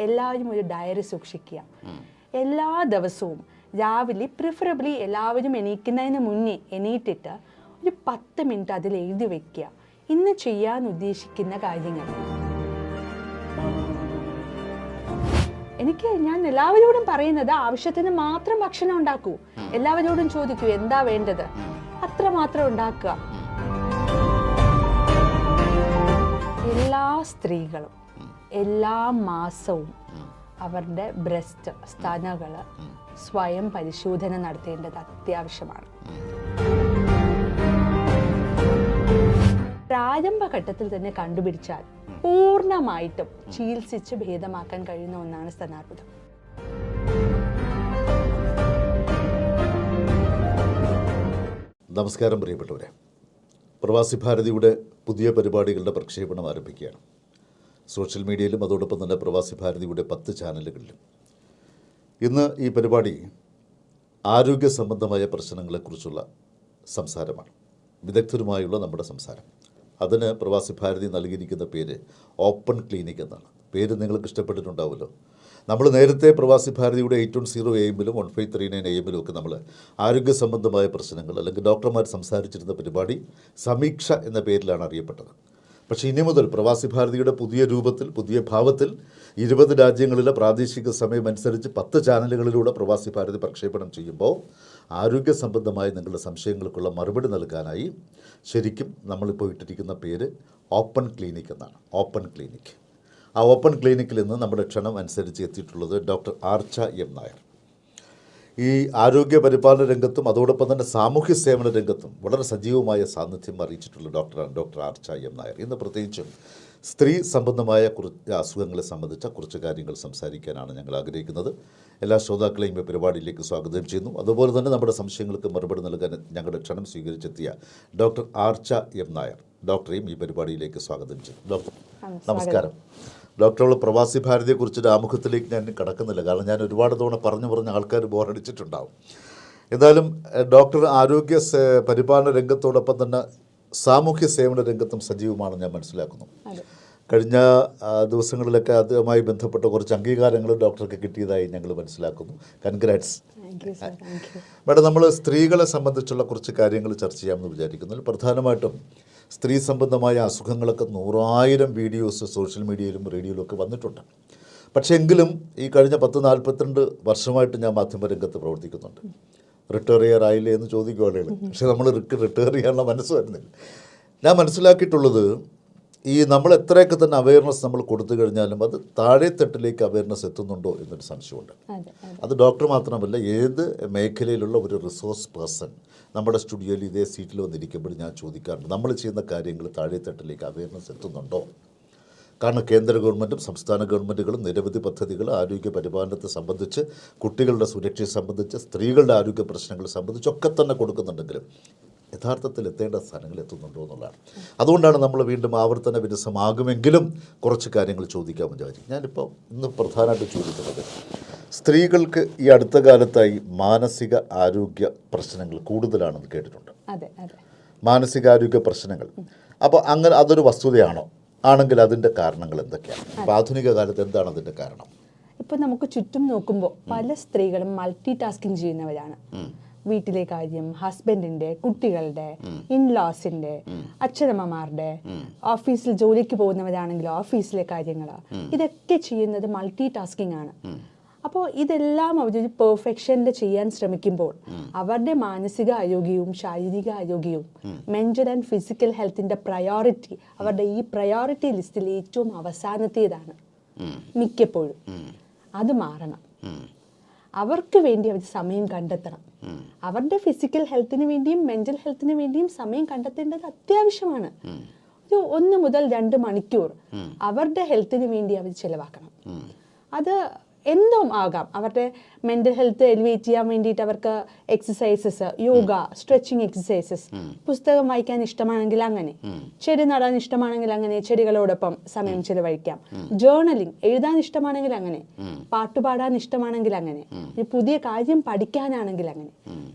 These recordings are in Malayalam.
എല്ലാവരും ഒരു ഡയറി സൂക്ഷിക്കുക. എല്ലാ ദിവസവും രാവിലെ പ്രിഫറബിളി എല്ലാവരും എണീക്കുന്നതിന് മുന്നേ എണീറ്റിട്ട് ഒരു 10 മിനിറ്റ് അതിൽ എഴുതി വെക്കുക, ഇന്ന് ചെയ്യാൻ ഉദ്ദേശിക്കുന്ന കാര്യങ്ങൾ. ഞാൻ എല്ലാവരോടും പറയുന്നത് ആവശ്യത്തിന് മാത്രം ഭക്ഷണം ഉണ്ടാക്കൂ. എല്ലാവരോടും ചോദിക്കൂ എന്താ വേണ്ടത്, അത്ര മാത്രം ഉണ്ടാക്കുക. എല്ലാ സ്ത്രീകളും എല്ലാ മാസവും അവരുടെ ബ്രസ്റ്റ് സ്തനകൾ സ്വയം പരിശോധന നടത്തേണ്ടത് അത്യാവശ്യമാണ്. പ്രാരംഭഘട്ടത്തിൽ തന്നെ കണ്ടുപിടിച്ചാൽ പൂർണ്ണമായിട്ടും ചികിത്സിച്ച് ഭേദമാക്കാൻ കഴിയുന്ന ഒന്നാണ് സ്തനാർബുദം. നമസ്കാരം പ്രിയപ്പെട്ടവരെ, പ്രവാസി ഭാരതിയുടെ പുതിയ പരിപാടികളുടെ പ്രക്ഷേപണം ആരംഭിക്കുകയാണ്. സോഷ്യൽ മീഡിയയിലും അതോടൊപ്പം തന്നെ പ്രവാസി ഭാരതിയുടെ 10 ചാനലുകളിലും. ഇന്ന് ഈ പരിപാടി ആരോഗ്യ സംബന്ധമായ പ്രശ്നങ്ങളെക്കുറിച്ചുള്ള സംസാരമാണ്, വിദഗ്ധരുമായുള്ള നമ്മുടെ സംസാരം. അതിന് പ്രവാസി ഭാരതി നൽകിയിരിക്കുന്ന പേര് ഓപ്പൺ ക്ലിനിക് എന്നാണ്. പേര് നിങ്ങൾക്ക് ഇഷ്ടപ്പെട്ടിട്ടുണ്ടാവുമല്ലോ. നമ്മൾ നേരത്തെ പ്രവാസി ഭാരതിയുടെ 810 AM-ലും 1539 AM-ലും ഒക്കെ നമ്മൾ ആരോഗ്യ സംബന്ധമായ പ്രശ്നങ്ങൾ അല്ലെങ്കിൽ ഡോക്ടർമാർ സംസാരിച്ചിരുന്ന പരിപാടി സമീക്ഷ എന്ന പേരിലാണ് അറിയപ്പെട്ടത്. പക്ഷേ ഇനി മുതൽ പ്രവാസി ഭാരതിയുടെ പുതിയ രൂപത്തിൽ, പുതിയ ഭാവത്തിൽ 20 രാജ്യങ്ങളിലെ പ്രാദേശിക സമയം അനുസരിച്ച് 10 ചാനലുകളിലൂടെ പ്രവാസി ഭാരതി പ്രക്ഷേപണം ചെയ്യുമ്പോൾ ആരോഗ്യ സംബന്ധമായ നിങ്ങളുടെ സംശയങ്ങൾക്കുള്ള മറുപടി നൽകാനായി ശരിക്കും നമ്മളിപ്പോൾ ഇട്ടിരിക്കുന്ന പേര് ഓപ്പൺ ക്ലിനിക് എന്നാണ്. Open clinic. ആ ഓപ്പൺ ക്ലിനിക്കിൽ നിന്ന് നമ്മുടെ ക്ഷണം അനുസരിച്ച് എത്തിയിട്ടുള്ളത് ഡോക്ടർ ആർച്ച എം നായർ. ഈ ആരോഗ്യ പരിപാലന രംഗത്തും അതോടൊപ്പം തന്നെ സാമൂഹ്യ സേവന രംഗത്തും വളരെ സജീവമായ സാന്നിധ്യം അറിയിച്ചിട്ടുള്ള ഡോക്ടറാണ് ഡോക്ടർ ആർച്ച എം നായർ. ഇന്ന് പ്രത്യേകിച്ചും സ്ത്രീ സംബന്ധമായ കുറച്ച് അസുഖങ്ങളെ സംബന്ധിച്ച കുറച്ച് കാര്യങ്ങൾ സംസാരിക്കാനാണ് ഞങ്ങൾ ആഗ്രഹിക്കുന്നത്. എല്ലാ ശ്രോതാക്കളെയും ഈ പരിപാടിയിലേക്ക് സ്വാഗതം ചെയ്യുന്നു. അതുപോലെ തന്നെ നമ്മുടെ സംശയങ്ങൾക്ക് മറുപടി നൽകാൻ ഞങ്ങളുടെ ക്ഷണം സ്വീകരിച്ചെത്തിയ ഡോക്ടർ ആർച്ച എം നായർ ഡോക്ടറെയും ഈ പരിപാടിയിലേക്ക് സ്വാഗതം ചെയ്യുന്നു. ഡോക്ടർ നമസ്കാരം. ഡോക്ടറുള്ള പ്രവാസി ഭാരതിയെക്കുറിച്ചൊരു ആമുഖത്തിലേക്ക് ഞാൻ കടക്കുന്നില്ല, കാരണം ഞാൻ ഒരുപാട് തവണ പറഞ്ഞ് ആൾക്കാർ ബോറടിച്ചിട്ടുണ്ടാവും. എന്തായാലും ഡോക്ടർ ആരോഗ്യ പരിപാലന രംഗത്തോടൊപ്പം തന്നെ സാമൂഹ്യ സേവന രംഗത്തും സജീവമാണ് ഞാൻ മനസ്സിലാക്കുന്നു. കഴിഞ്ഞ ദിവസങ്ങളിലൊക്കെ അതുമായി ബന്ധപ്പെട്ട കുറച്ച് അംഗീകാരങ്ങൾ ഡോക്ടർക്ക് കിട്ടിയതായി ഞങ്ങൾ മനസ്സിലാക്കുന്നു. Congrats madam. നമ്മൾ സ്ത്രീകളെ സംബന്ധിച്ചുള്ള കുറച്ച് കാര്യങ്ങൾ ചർച്ച ചെയ്യാമെന്ന് വിചാരിക്കുന്നു. പ്രധാനമായിട്ടും സ്ത്രീ സംബന്ധമായ അസുഖങ്ങളൊക്കെ 100,000 വീഡിയോസ് സോഷ്യൽ മീഡിയയിലും റേഡിയോയിലും ഒക്കെ വന്നിട്ടുണ്ട്. പക്ഷേ എങ്കിലും ഈ കഴിഞ്ഞ 10-42 വർഷമായിട്ട് ഞാൻ മാധ്യമരംഗത്ത് പ്രവർത്തിക്കുന്നുണ്ട്. റിട്ടയർ ചെയ്യാറായില്ലേ എന്ന് ചോദിക്കുകയാണ്. പക്ഷേ നമ്മൾ റിട്ടയർ ചെയ്യാനുള്ള മനസ്സ് വരുന്നില്ല. ഞാൻ മനസ്സിലാക്കിയിട്ടുള്ളത് ഈ നമ്മൾ എത്രയൊക്കെ തന്നെ അവയർനെസ് നമ്മൾ കൊടുത്തു കഴിഞ്ഞാലും അത് താഴെത്തട്ടിലേക്ക് അവയർനെസ് എത്തുന്നുണ്ടോ എന്നൊരു സംശയമുണ്ട്. അത് ഡോക്ടർ മാത്രമല്ല, ഏത് മേഖലയിലുള്ള ഒരു റിസോഴ്സ് പേഴ്സൺ നമ്മുടെ സ്റ്റുഡിയോയിൽ ഇതേ സീറ്റിൽ വന്നിരിക്കുമ്പോൾ ഞാൻ ചോദിക്കാറുണ്ട്, നമ്മൾ ചെയ്യുന്ന കാര്യങ്ങൾ താഴെത്തട്ടിലേക്ക് അവയർനെസ് എത്തുന്നുണ്ടോ? കാരണം കേന്ദ്ര ഗവൺമെൻറ്റും സംസ്ഥാന ഗവൺമെൻറ്റുകളും നിരവധി പദ്ധതികൾ ആരോഗ്യ പരിപാലനത്തെ സംബന്ധിച്ച്, കുട്ടികളുടെ സുരക്ഷയെ സംബന്ധിച്ച്, സ്ത്രീകളുടെ ആരോഗ്യ പ്രശ്നങ്ങളെ സംബന്ധിച്ചൊക്കെ തന്നെ കൊടുക്കുന്നുണ്ടെങ്കിലും യഥാർത്ഥത്തിൽ എത്തേണ്ട സ്ഥാനങ്ങൾ എത്തുന്നുണ്ടോ എന്നുള്ളതാണ്. അതുകൊണ്ടാണ് നമ്മൾ വീണ്ടും ആവർത്തന വിരസമാകുമെങ്കിലും കുറച്ച് കാര്യങ്ങൾ ചോദിക്കാമെന്ന് വിചാരിച്ചു. ഞാനിപ്പോൾ ഇന്ന് പ്രധാനമായിട്ട് ചോദിക്കുന്നത്, സ്ത്രീകൾക്ക് ഈ അടുത്ത കാലത്തായി മാനസിക ആരോഗ്യ പ്രശ്നങ്ങൾ കൂടുതലാണെന്ന് കേട്ടിട്ടുണ്ട്. മാനസികാരോഗ്യ പ്രശ്നങ്ങൾ. അപ്പോൾ അങ്ങനെ അതൊരു വസ്തുതയാണോ? ആണെങ്കിൽ അതിൻ്റെ കാരണങ്ങൾ എന്തൊക്കെയാണ്? അപ്പോൾ ആധുനിക കാലത്ത് എന്താണ് അതിൻ്റെ കാരണം? ഇപ്പോൾ നമുക്ക് ചുറ്റും നോക്കുമ്പോൾ പല സ്ത്രീകളും മൾട്ടി ടാസ്കിങ് ചെയ്യുന്നവരാണ്. വീട്ടിലെ കാര്യം, ഹസ്ബൻഡിന്റെ, കുട്ടികളുടെ, ഇൻലോസിന്റെ, അച്ഛനമ്മമാരുടെ, ഓഫീസിൽ ജോലിക്ക് പോകുന്നവരാണെങ്കിൽ ഓഫീസിലെ കാര്യങ്ങൾ, ഇതൊക്കെ ചെയ്യുന്നത് മൾട്ടി ടാസ്കിങ് ആണ്. അപ്പോൾ ഇതെല്ലാം അവരൊരു പെർഫെക്ഷനിൽ ചെയ്യാൻ ശ്രമിക്കുമ്പോൾ അവരുടെ മാനസിക ആരോഗ്യവും ശാരീരിക ആരോഗ്യവും മെന്റൽ ആൻഡ് ഫിസിക്കൽ ഹെൽത്തിന്റെ പ്രയോറിറ്റി അവരുടെ ഈ പ്രയോറിറ്റി ലിസ്റ്റിൽ ഏറ്റവും അവസാനത്തേതാണ് മിക്കപ്പോഴും. അത് മാറണം. അവർക്ക് വേണ്ടി അവർ സമയം കണ്ടെത്തണം. അവരുടെ ഫിസിക്കൽ ഹെൽത്തിന് വേണ്ടിയും മെന്റൽ ഹെൽത്തിന് വേണ്ടിയും സമയം കണ്ടെത്തേണ്ടത് അത്യാവശ്യമാണ്. ഒരു 1 മുതൽ 2 മണിക്കൂർ അവരുടെ ഹെൽത്തിന് വേണ്ടി അവർ ചിലവാക്കണം. അത് എന്തും ആകാം. അവരുടെ മെന്റൽ ഹെൽത്ത് എലിവേറ്റ് ചെയ്യാൻ വേണ്ടിയിട്ട് അവർക്ക് എക്സസൈസസ്, യോഗ, സ്ട്രെച്ചിങ് എക്സസൈസസ്, പുസ്തകം വായിക്കാൻ ഇഷ്ടമാണെങ്കിൽ അങ്ങനെ, ചെടി നടാൻ ഇഷ്ടമാണെങ്കിൽ അങ്ങനെ ചെടികളോടൊപ്പം സമയം ചിലവഴിക്കാം, ജേർണലിംഗ് എഴുതാൻ ഇഷ്ടമാണെങ്കിൽ അങ്ങനെ, പാട്ടുപാടാൻ ഇഷ്ടമാണെങ്കിൽ അങ്ങനെ, ഒരു പുതിയ കാര്യം പഠിക്കാനാണെങ്കിൽ അങ്ങനെ.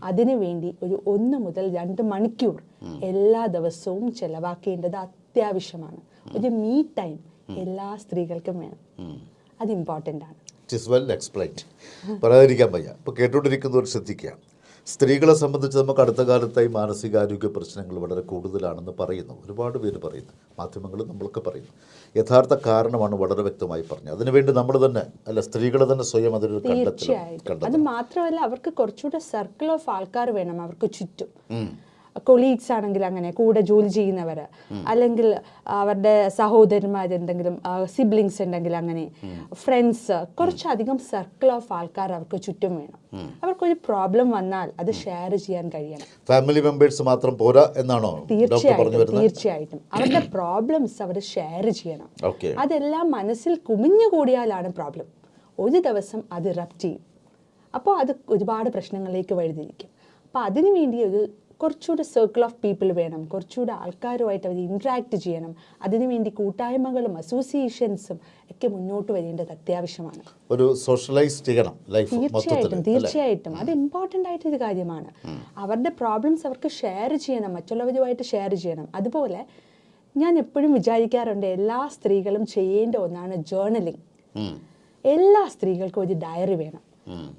അതിനുവേണ്ടി ഒരു 1 മുതൽ 2 മണിക്കൂർ എല്ലാ ദിവസവും ചെലവാക്കേണ്ടത് അത്യാവശ്യമാണ്. ഒരു മീ ടൈം എല്ലാ സ്ത്രീകൾക്കും വേണം. അത് ഇമ്പോർട്ടൻ്റ് ആണ്. It is well explained. പറയാതിരിക്കാൻ വയ്യ. ഇപ്പോൾ കേട്ടുകൊണ്ടിരിക്കുന്നവർ ശ്രദ്ധിക്കുക. സ്ത്രീകളെ സംബന്ധിച്ച് നമുക്ക് അടുത്ത കാലത്തായി മാനസികാരോഗ്യ പ്രശ്നങ്ങൾ വളരെ കൂടുതലാണെന്ന് പറയുന്നു, ഒരുപാട് പേര് പറയുന്നു, മാധ്യമങ്ങൾ നമ്മളൊക്കെ പറയുന്നു. യഥാർത്ഥ കാരണമാണ് വളരെ വ്യക്തമായി പറഞ്ഞത്. അതിനുവേണ്ടി നമ്മൾ തന്നെ അല്ല, സ്ത്രീകൾ തന്നെ സ്വയം അതിനൊരു തീർച്ചയായിട്ടും. അത് മാത്രമല്ല, അവർക്ക് കുറച്ചുകൂടെ സർക്കിൾ ഓഫ് ആൾക്കാർ വേണം അവർക്ക് ചുറ്റും. കൊളീഗ്സ് ആണെങ്കിൽ അങ്ങനെ കൂടെ ജോലി ചെയ്യുന്നവർ, അല്ലെങ്കിൽ അവരുടെ സഹോദരന്മാർ, എന്തെങ്കിലും സിബ്ലിങ്സ് ഉണ്ടെങ്കിൽ അങ്ങനെ, ഫ്രണ്ട്സ്, കുറച്ചധികം സർക്കിൾ ഓഫ് ആൾക്കാർ അവർക്ക് ചുറ്റും വേണം. അവർക്കൊരു പ്രോബ്ലം വന്നാൽ അത് ഷെയർ ചെയ്യാൻ കഴിയണം. ഫാമിലി മെമ്പേഴ്സ് മാത്രം പോരാ എന്നാണോ? തീർച്ചയായിട്ടും അവരുടെ പ്രോബ്ലംസ് അവർ ഷെയർ ചെയ്യണം. അതെല്ലാം മനസ്സിൽ കുമിഞ്ഞുകൂടിയാലാണ് പ്രോബ്ലം. ഒരു ദിവസം അത് ഇറപ്റ്റ് ചെയ്യും. അപ്പോൾ അത് ഒരുപാട് പ്രശ്നങ്ങളിലേക്ക് വഴിതിരിക്കും. അപ്പോൾ അതിനു വേണ്ടി ഒരു കുറച്ചുകൂടെ സർക്കിൾ ഓഫ് പീപ്പിൾ വേണം, കുറച്ചുകൂടെ ആൾക്കാരുമായിട്ട് അവർ ഇൻട്രാക്ട് ചെയ്യണം. അതിനുവേണ്ടി കൂട്ടായ്മകളും അസോസിയേഷൻസും ഒക്കെ മുന്നോട്ട് വരേണ്ടത് അത്യാവശ്യമാണ്. ഒരു സോഷ്യലൈസ് ചെയ്യണം ലൈഫ്. തീർച്ചയായിട്ടും അത് ഇമ്പോർട്ടൻ്റ് ആയിട്ടൊരു കാര്യമാണ്. അവരുടെ പ്രോബ്ലംസ് അവർക്ക് ഷെയർ ചെയ്യണം, മറ്റുള്ളവരുമായിട്ട് ഷെയർ ചെയ്യണം. അതുപോലെ ഞാൻ എപ്പോഴും വിചാരിക്കാറുണ്ട്, എല്ലാ സ്ത്രീകളും ചെയ്യേണ്ട ഒന്നാണ് ജേർണലിംഗ്. എല്ലാ സ്ത്രീകൾക്കും ഒരു ഡയറി വേണം.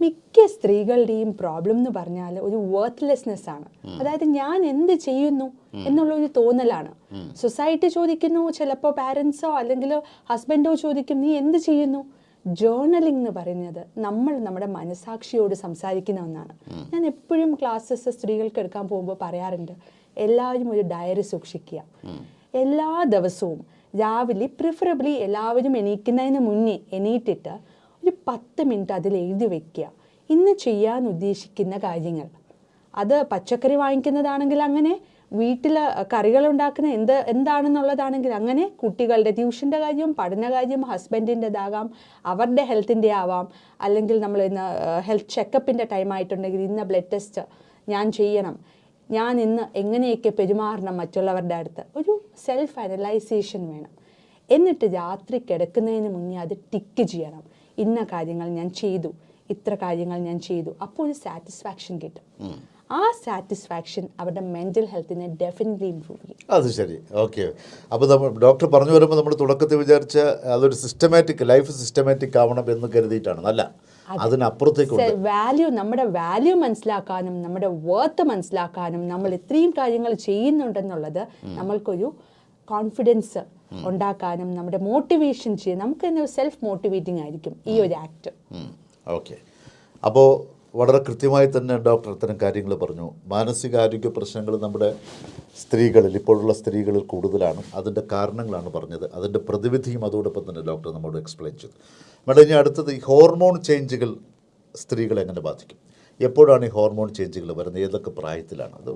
മിക്ക സ്ത്രീകളുടെയും പ്രോബ്ലം എന്ന് പറഞ്ഞാൽ ഒരു വർത്ത്ലെസ്നെസ് ആണ്. അതായത് ഞാൻ എന്ത് ചെയ്യുന്നു എന്നുള്ളൊരു തോന്നലാണ്. സൊസൈറ്റി ചോദിക്കുന്നു, ചിലപ്പോൾ പാരൻസോ അല്ലെങ്കിൽ ഹസ്ബൻഡോ ചോദിക്കും, നീ എന്ത് ചെയ്യുന്നു? ജേർണലിംഗ് എന്ന് പറയുന്നത് നമ്മൾ നമ്മുടെ മനസാക്ഷിയോട് സംസാരിക്കുന്ന ഒന്നാണ്. ഞാൻ എപ്പോഴും ക്ലാസ്സസ് സ്ത്രീകൾക്ക് എടുക്കാൻ പോകുമ്പോൾ പറയാറുണ്ട്, എല്ലാവരും ഒരു ഡയറി സൂക്ഷിക്കുക. എല്ലാ ദിവസവും രാവിലെ പ്രിഫറബിളി എല്ലാവരും എണീക്കുന്നതിന് മുന്നേ എണീറ്റിട്ട് ഒരു 10 മിനിറ്റ് അതിൽ എഴുതി വയ്ക്കുക. ഇന്ന് ചെയ്യാൻ ഉദ്ദേശിക്കുന്ന കാര്യങ്ങൾ. അത് പച്ചക്കറി വാങ്ങിക്കുന്നതാണെങ്കിൽ അങ്ങനെ, വീട്ടിൽ കറികൾ ഉണ്ടാക്കുന്ന എന്താണെന്നുള്ളതാണെങ്കിൽ അങ്ങനെ, കുട്ടികളുടെ ട്യൂഷൻ്റെ കാര്യം, പഠനകാര്യം, ഹസ്ബൻഡിൻ്റെതാകാം, അവരുടെ ഹെൽത്തിൻ്റെ ആവാം, അല്ലെങ്കിൽ നമ്മൾ ഇന്ന് ഹെൽത്ത് ചെക്കപ്പിൻ്റെ ടൈം ആയിട്ടുണ്ടെങ്കിൽ ഇന്ന് ബ്ലഡ് ടെസ്റ്റ് ഞാൻ ചെയ്യണം, ഞാൻ ഇന്ന് എങ്ങനെയൊക്കെ പെരുമാറണം മറ്റുള്ളവരുടെ അടുത്ത്. ഒരു സെൽഫ് അനലൈസേഷൻ വേണം. എന്നിട്ട് രാത്രി കിടക്കുന്നതിന് മുന്നേ അത് ടിക്ക് ചെയ്യണം. ഇന്ന കാര്യങ്ങൾ ഞാൻ ചെയ്തു, ഇത്ര കാര്യങ്ങൾ ഞാൻ ചെയ്തു. അപ്പോൾ ഒരു സാറ്റിസ്ഫാക്ഷൻ കിട്ടും. ആ സാറ്റിസ്ഫാക്ഷൻ അവരുടെ മെൻ്റൽ ഹെൽത്തിനെ ഡെഫിനറ്റ്ലി ഇംപ്രൂവ് ചെയ്യും. അത് ശരി, ഓക്കെ. അപ്പോൾ നമ്മൾ ഡോക്ടർ പറഞ്ഞു വരുമ്പോൾ നമ്മൾ തുടക്കത്തിൽ വിചാരിച്ച അതൊരു സിസ്റ്റമാറ്റിക് ലൈഫ് സിസ്റ്റമാറ്റിക് ആവണം എന്ന് കരുതിയിട്ടാണ്. അല്ല, അതിനപ്പുറത്തേക്ക് വാല്യൂ, നമ്മുടെ വാല്യൂ മനസ്സിലാക്കാനും നമ്മുടെ വർത്ത് മനസ്സിലാക്കാനും നമ്മൾ ഇത്രയും കാര്യങ്ങൾ ചെയ്യുന്നുണ്ടെന്നുള്ളത് നമ്മൾക്കൊരു കോൺഫിഡൻസ് ഉണ്ടാക്കാനും നമ്മുടെ മോട്ടിവേഷൻ ചെയ്യാൻ നമുക്ക് തന്നെ സെൽഫ് മോട്ടിവേറ്റിംഗ് ആയിരിക്കും ഈ ഒരു ആക്ട്. ഓക്കെ. അപ്പോൾ വളരെ കൃത്യമായി തന്നെ ഡോക്ടർ ഇത്തരം കാര്യങ്ങൾ പറഞ്ഞു. മാനസികാരോഗ്യ പ്രശ്നങ്ങൾ നമ്മുടെ സ്ത്രീകളിൽ, ഇപ്പോഴുള്ള സ്ത്രീകളിൽ കൂടുതലാണ്. അതിൻ്റെ കാരണങ്ങളാണ് പറഞ്ഞത്. അതിൻ്റെ പ്രതിവിധിയും അതോടൊപ്പം തന്നെ ഡോക്ടർ നമ്മോട് എക്സ്പ്ലെയിൻ ചെയ്തു. മേഡം, ഇനി അടുത്തത് ഈ ഹോർമോൺ ചേഞ്ചുകൾ സ്ത്രീകളെ എങ്ങനെ ബാധിക്കും? എപ്പോഴാണ് ഈ ഹോർമോൺ ചേഞ്ചുകൾ വരുന്നത്? ഏതൊക്കെ പ്രായത്തിലാണ് അത്?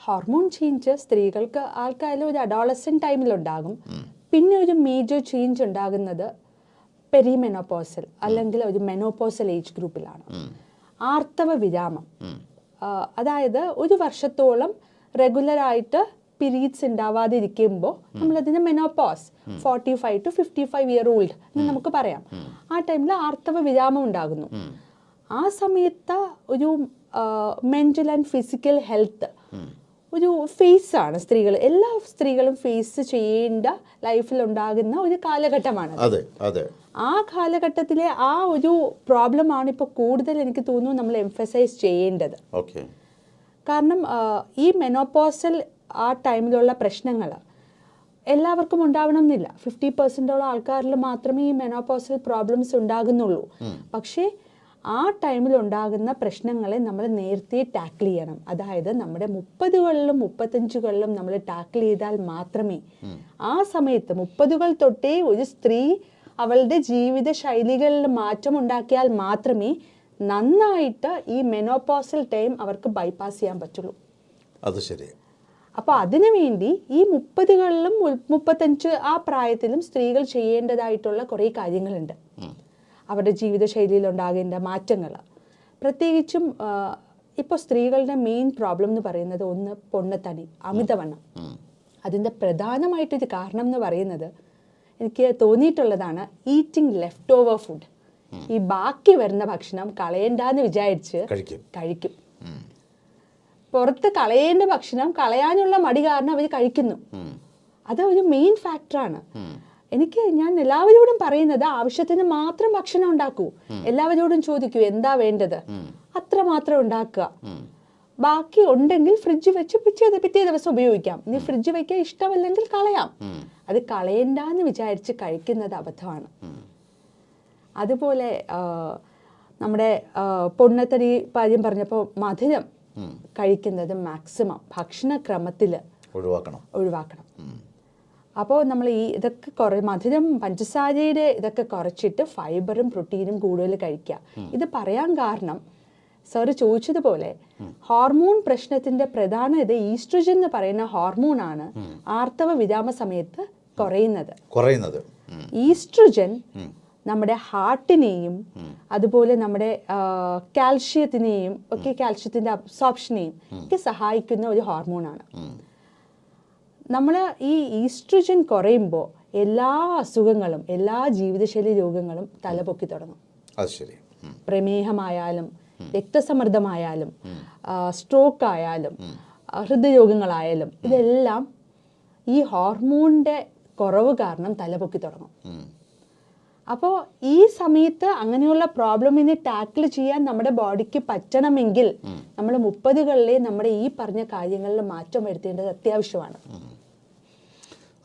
ഹോർമോൺ ചേഞ്ച് സ്ത്രീകൾക്ക് ആൾക്കാരും ഒരു അഡോളസെന്റ് ടൈമിലുണ്ടാകും. പിന്നെ ഒരു മേജർ ചേഞ്ച് ഉണ്ടാകുന്നത് പെരിമെനോപോസൽ അല്ലെങ്കിൽ ഒരു മെനോപോസൽ ഏജ് ഗ്രൂപ്പിലാണ്. ആർത്തവ വിരാമം, അതായത് ഒരു വർഷത്തോളം റെഗുലറായിട്ട് പീരീഡ്സ് ഉണ്ടാവാതിരിക്കുമ്പോൾ നമ്മളതിന് മെനോപോസ്, 45 to 55 ഇയർ ഓൾഡ് എന്ന് നമുക്ക് പറയാം. ആ ടൈമിൽ ആർത്തവ വിരാമം ഉണ്ടാകുന്നു. ആ സമയത്ത് ഒരു മെൻ്റൽ ആൻഡ് ഫിസിക്കൽ ഹെൽത്ത് ഒരു ഫേസാണ് എല്ലാ സ്ത്രീകളും ഫേസ് ചെയ്യേണ്ട ലൈഫിൽ ഉണ്ടാകുന്ന ഒരു കാലഘട്ടമാണ്. ആ കാലഘട്ടത്തിലെ ആ ഒരു പ്രോബ്ലമാണ് ഇപ്പോൾ കൂടുതൽ എനിക്ക് തോന്നുന്നു നമ്മൾ എംഫസൈസ് ചെയ്യേണ്ടത്. കാരണം ഈ മെനോപോസൽ ആ ടൈമിലുള്ള പ്രശ്നങ്ങൾ എല്ലാവർക്കും ഉണ്ടാവണം എന്നില്ല. 50% ആൾക്കാരിൽ മാത്രമേ ഈ മെനോപോസൽ പ്രോബ്ലംസ് ഉണ്ടാകുന്നുള്ളൂ. പക്ഷേ ആ ടൈമിൽ ഉണ്ടാകുന്ന പ്രശ്നങ്ങളെ നമ്മൾ നേരത്തെ ടാക്കിൾ ചെയ്യണം. അതായത് നമ്മുടെ 30കളിലും 35കളിലും നമ്മൾ ടാക്കിൾ ചെയ്താൽ മാത്രമേ, ആ സമയത്ത് 30കൾ തൊട്ടേ ഒരു സ്ത്രീ അവളുടെ ജീവിത ശൈലികളിൽ മാറ്റം ഉണ്ടാക്കിയാൽ മാത്രമേ നന്നായിട്ട് ഈ മെനോപോസൽ ടൈം അവർക്ക് ബൈപ്പാസ് ചെയ്യാൻ പറ്റുള്ളൂ. അത് ശരി. അപ്പോൾ അതിനു വേണ്ടി ഈ 30കളിലും 35 ആ പ്രായത്തിലും സ്ത്രീകൾ ചെയ്യേണ്ടതായിട്ടുള്ള കുറേ കാര്യങ്ങളുണ്ട്. അവരുടെ ജീവിതശൈലിയിൽ ഉണ്ടാകേണ്ട മാറ്റങ്ങൾ, പ്രത്യേകിച്ചും ഇപ്പോൾ സ്ത്രീകളുടെ മെയിൻ പ്രോബ്ലം എന്ന് പറയുന്നത് ഒന്ന് പൊണ്ണത്തടി, അമിതവണ്ണം. അതിൻ്റെ പ്രധാനമായിട്ടൊരു കാരണം എന്ന് പറയുന്നത് എനിക്ക് തോന്നിയിട്ടുള്ളതാണ് ഈറ്റിംഗ് ലെഫ്റ്റ് ഓവർ ഫുഡ്. ഈ ബാക്കി വരുന്ന ഭക്ഷണം കളയണ്ടെന്ന് വിചാരിച്ച് കഴിക്കും. പുറത്ത് കളയേണ്ട ഭക്ഷണം കളയാനുള്ള മടി കാരണം അവർ കഴിക്കുന്നു. അത് ഒരു മെയിൻ ഫാക്ടറാണ്. ഞാൻ എല്ലാവരോടും പറയുന്നത് ആവശ്യത്തിന് മാത്രം ഭക്ഷണം ഉണ്ടാക്കൂ. എല്ലാവരോടും ചോദിക്കൂ എന്താ വേണ്ടത്, അത്ര മാത്രം ഉണ്ടാക്കുക. ബാക്കി ഉണ്ടെങ്കിൽ ഫ്രിഡ്ജ് വെച്ച് പിറ്റേ ദിവസം ഉപയോഗിക്കാം. ഇനി ഫ്രിഡ്ജ് വെക്കാൻ ഇഷ്ടമല്ലെങ്കിൽ കളയാം. അത് കളയണ്ടെന്ന് വിചാരിച്ച് കഴിക്കുന്നത് അബദ്ധമാണ്. അതുപോലെ നമ്മുടെ പൊണ്ണത്തടി കാര്യം പറഞ്ഞപ്പോൾ മധുരം കഴിക്കുന്നത് മാക്സിമം ഭക്ഷണക്രമത്തിൽ ഒഴിവാക്കണം. അപ്പോൾ നമ്മൾ ഇതൊക്കെ മധുരം, പഞ്ചസാരയുടെ ഇതൊക്കെ കുറച്ചിട്ട് ഫൈബറും പ്രോട്ടീനും കൂടുതൽ കഴിക്കുക. ഇത് പറയാൻ കാരണം സാറ് ചോദിച്ചതുപോലെ ഹോർമോൺ പ്രശ്നത്തിന്റെ പ്രധാന ഈസ്ട്രജൻ എന്ന് പറയുന്ന ഹോർമോണാണ് ആർത്തവ വിരാമ സമയത്ത് കുറയുന്നത്. ഈസ്ട്രജൻ നമ്മുടെ ഹാർട്ടിനെയും അതുപോലെ നമ്മുടെ കാൽഷ്യത്തിനെയും ഒക്കെ, കാൽഷ്യത്തിന്റെ അബ്സോർപ്ഷനെയും ഒക്കെ സഹായിക്കുന്ന ഒരു ഹോർമോണാണ്. നമ്മൾ ഈ ഈസ്ട്രജൻ കുറയുമ്പോൾ എല്ലാ അസുഖങ്ങളും, എല്ലാ ജീവിതശൈലി രോഗങ്ങളും തലപൊക്കി തുടങ്ങും. പ്രമേഹമായാലും രക്തസമ്മർദ്ദമായാലും സ്ട്രോക്ക് ആയാലും ഹൃദയരോഗങ്ങളായാലും ഇതെല്ലാം ഈ ഹോർമോണിന്റെ കുറവ് കാരണം തലപൊക്കി തുടങ്ങും. അപ്പോൾ ഈ സമയത്ത് അങ്ങനെയുള്ള പ്രോബ്ലമിനെ ടാക്കിൾ ചെയ്യാൻ നമ്മുടെ ബോഡിക്ക് പറ്റണമെങ്കിൽ നമ്മൾ 30കളിലെ നമ്മുടെ ഈ പറഞ്ഞ കാര്യങ്ങളിൽ മാറ്റം വരുത്തേണ്ടത് അത്യാവശ്യമാണ്.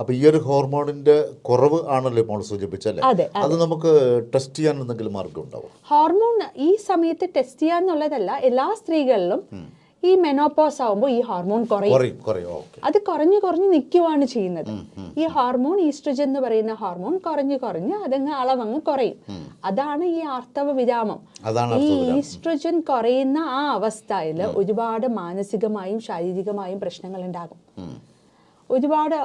അപ്പോൾ ഈ ഒരു ഹോർമോണിന്റെ കുറവ് ആണല്ലോ ഇപ്പോൾ സൂചിപ്പിച്ചല്ലേ? അത് നമുക്ക് ടെസ്റ്റ് ചെയ്യാൻ എന്തെങ്കിലും മാർഗം ഉണ്ടാവും? ഹോർമോൺ ഈ സമയത്ത് ടെസ്റ്റ് ചെയ്യാന്നുള്ളതല്ല, എല്ലാ സ്ത്രീകളിലും ഈ മെനോപോസ് ആവുമ്പോൾ ഈ ഹോർമോൺ കുറയും. അത് കുറഞ്ഞു നിൽക്കുവാണ് ചെയ്യുന്നത്. ഈ ഹോർമോൺ ഈസ്ട്രജൻ എന്ന് പറയുന്ന ഹോർമോൺ കുറഞ്ഞ് അതങ്ങ് അളവങ്ങ് കുറയും. അതാണ് ഈ ആർത്തവ വിരാമം. ഈ ഈസ്ട്രജൻ കുറയുന്ന ആ അവസ്ഥയിൽ ഒരുപാട് മാനസികമായും ശാരീരികമായും പ്രശ്നങ്ങൾ ഉണ്ടാകും. ഒരുപാട്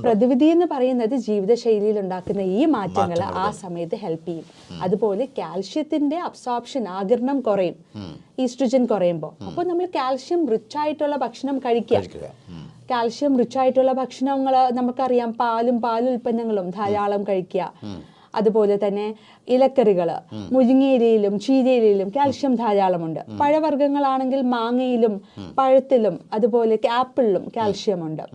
പ്രതിവിധി എന്ന് പറയുന്നത് ജീവിതശൈലിയിൽ ഉണ്ടാക്കുന്ന ഈ മാറ്റങ്ങൾ ആ സമയത്ത് ഹെൽപ്പ് ചെയ്യും. അതുപോലെ കാൽഷ്യത്തിന്റെ അബ്സോർപ്ഷൻ, ആഗിരണം കുറയും ഈസ്ട്രജൻ കുറയുമ്പോൾ. അപ്പോൾ നമ്മൾ കാൽഷ്യം റിച്ച് ആയിട്ടുള്ള ഭക്ഷണം കഴിക്കുക. കാൽഷ്യം റിച്ച് ആയിട്ടുള്ള ഭക്ഷണങ്ങൾ നമുക്കറിയാം, പാലും ഉൽപ്പന്നങ്ങളും ധാരാളം കഴിക്കുക. അതുപോലെ തന്നെ ഇലക്കറികൾ, മുരിങ്ങയിലയിലും ചീരയിലയിലും കാൽഷ്യം ധാരാളമുണ്ട്. പഴവർഗ്ഗങ്ങളാണെങ്കിൽ മാങ്ങയിലും പഴത്തിലും അതുപോലെ ആപ്പിളിലും കാൽഷ്യം ഉണ്ട്.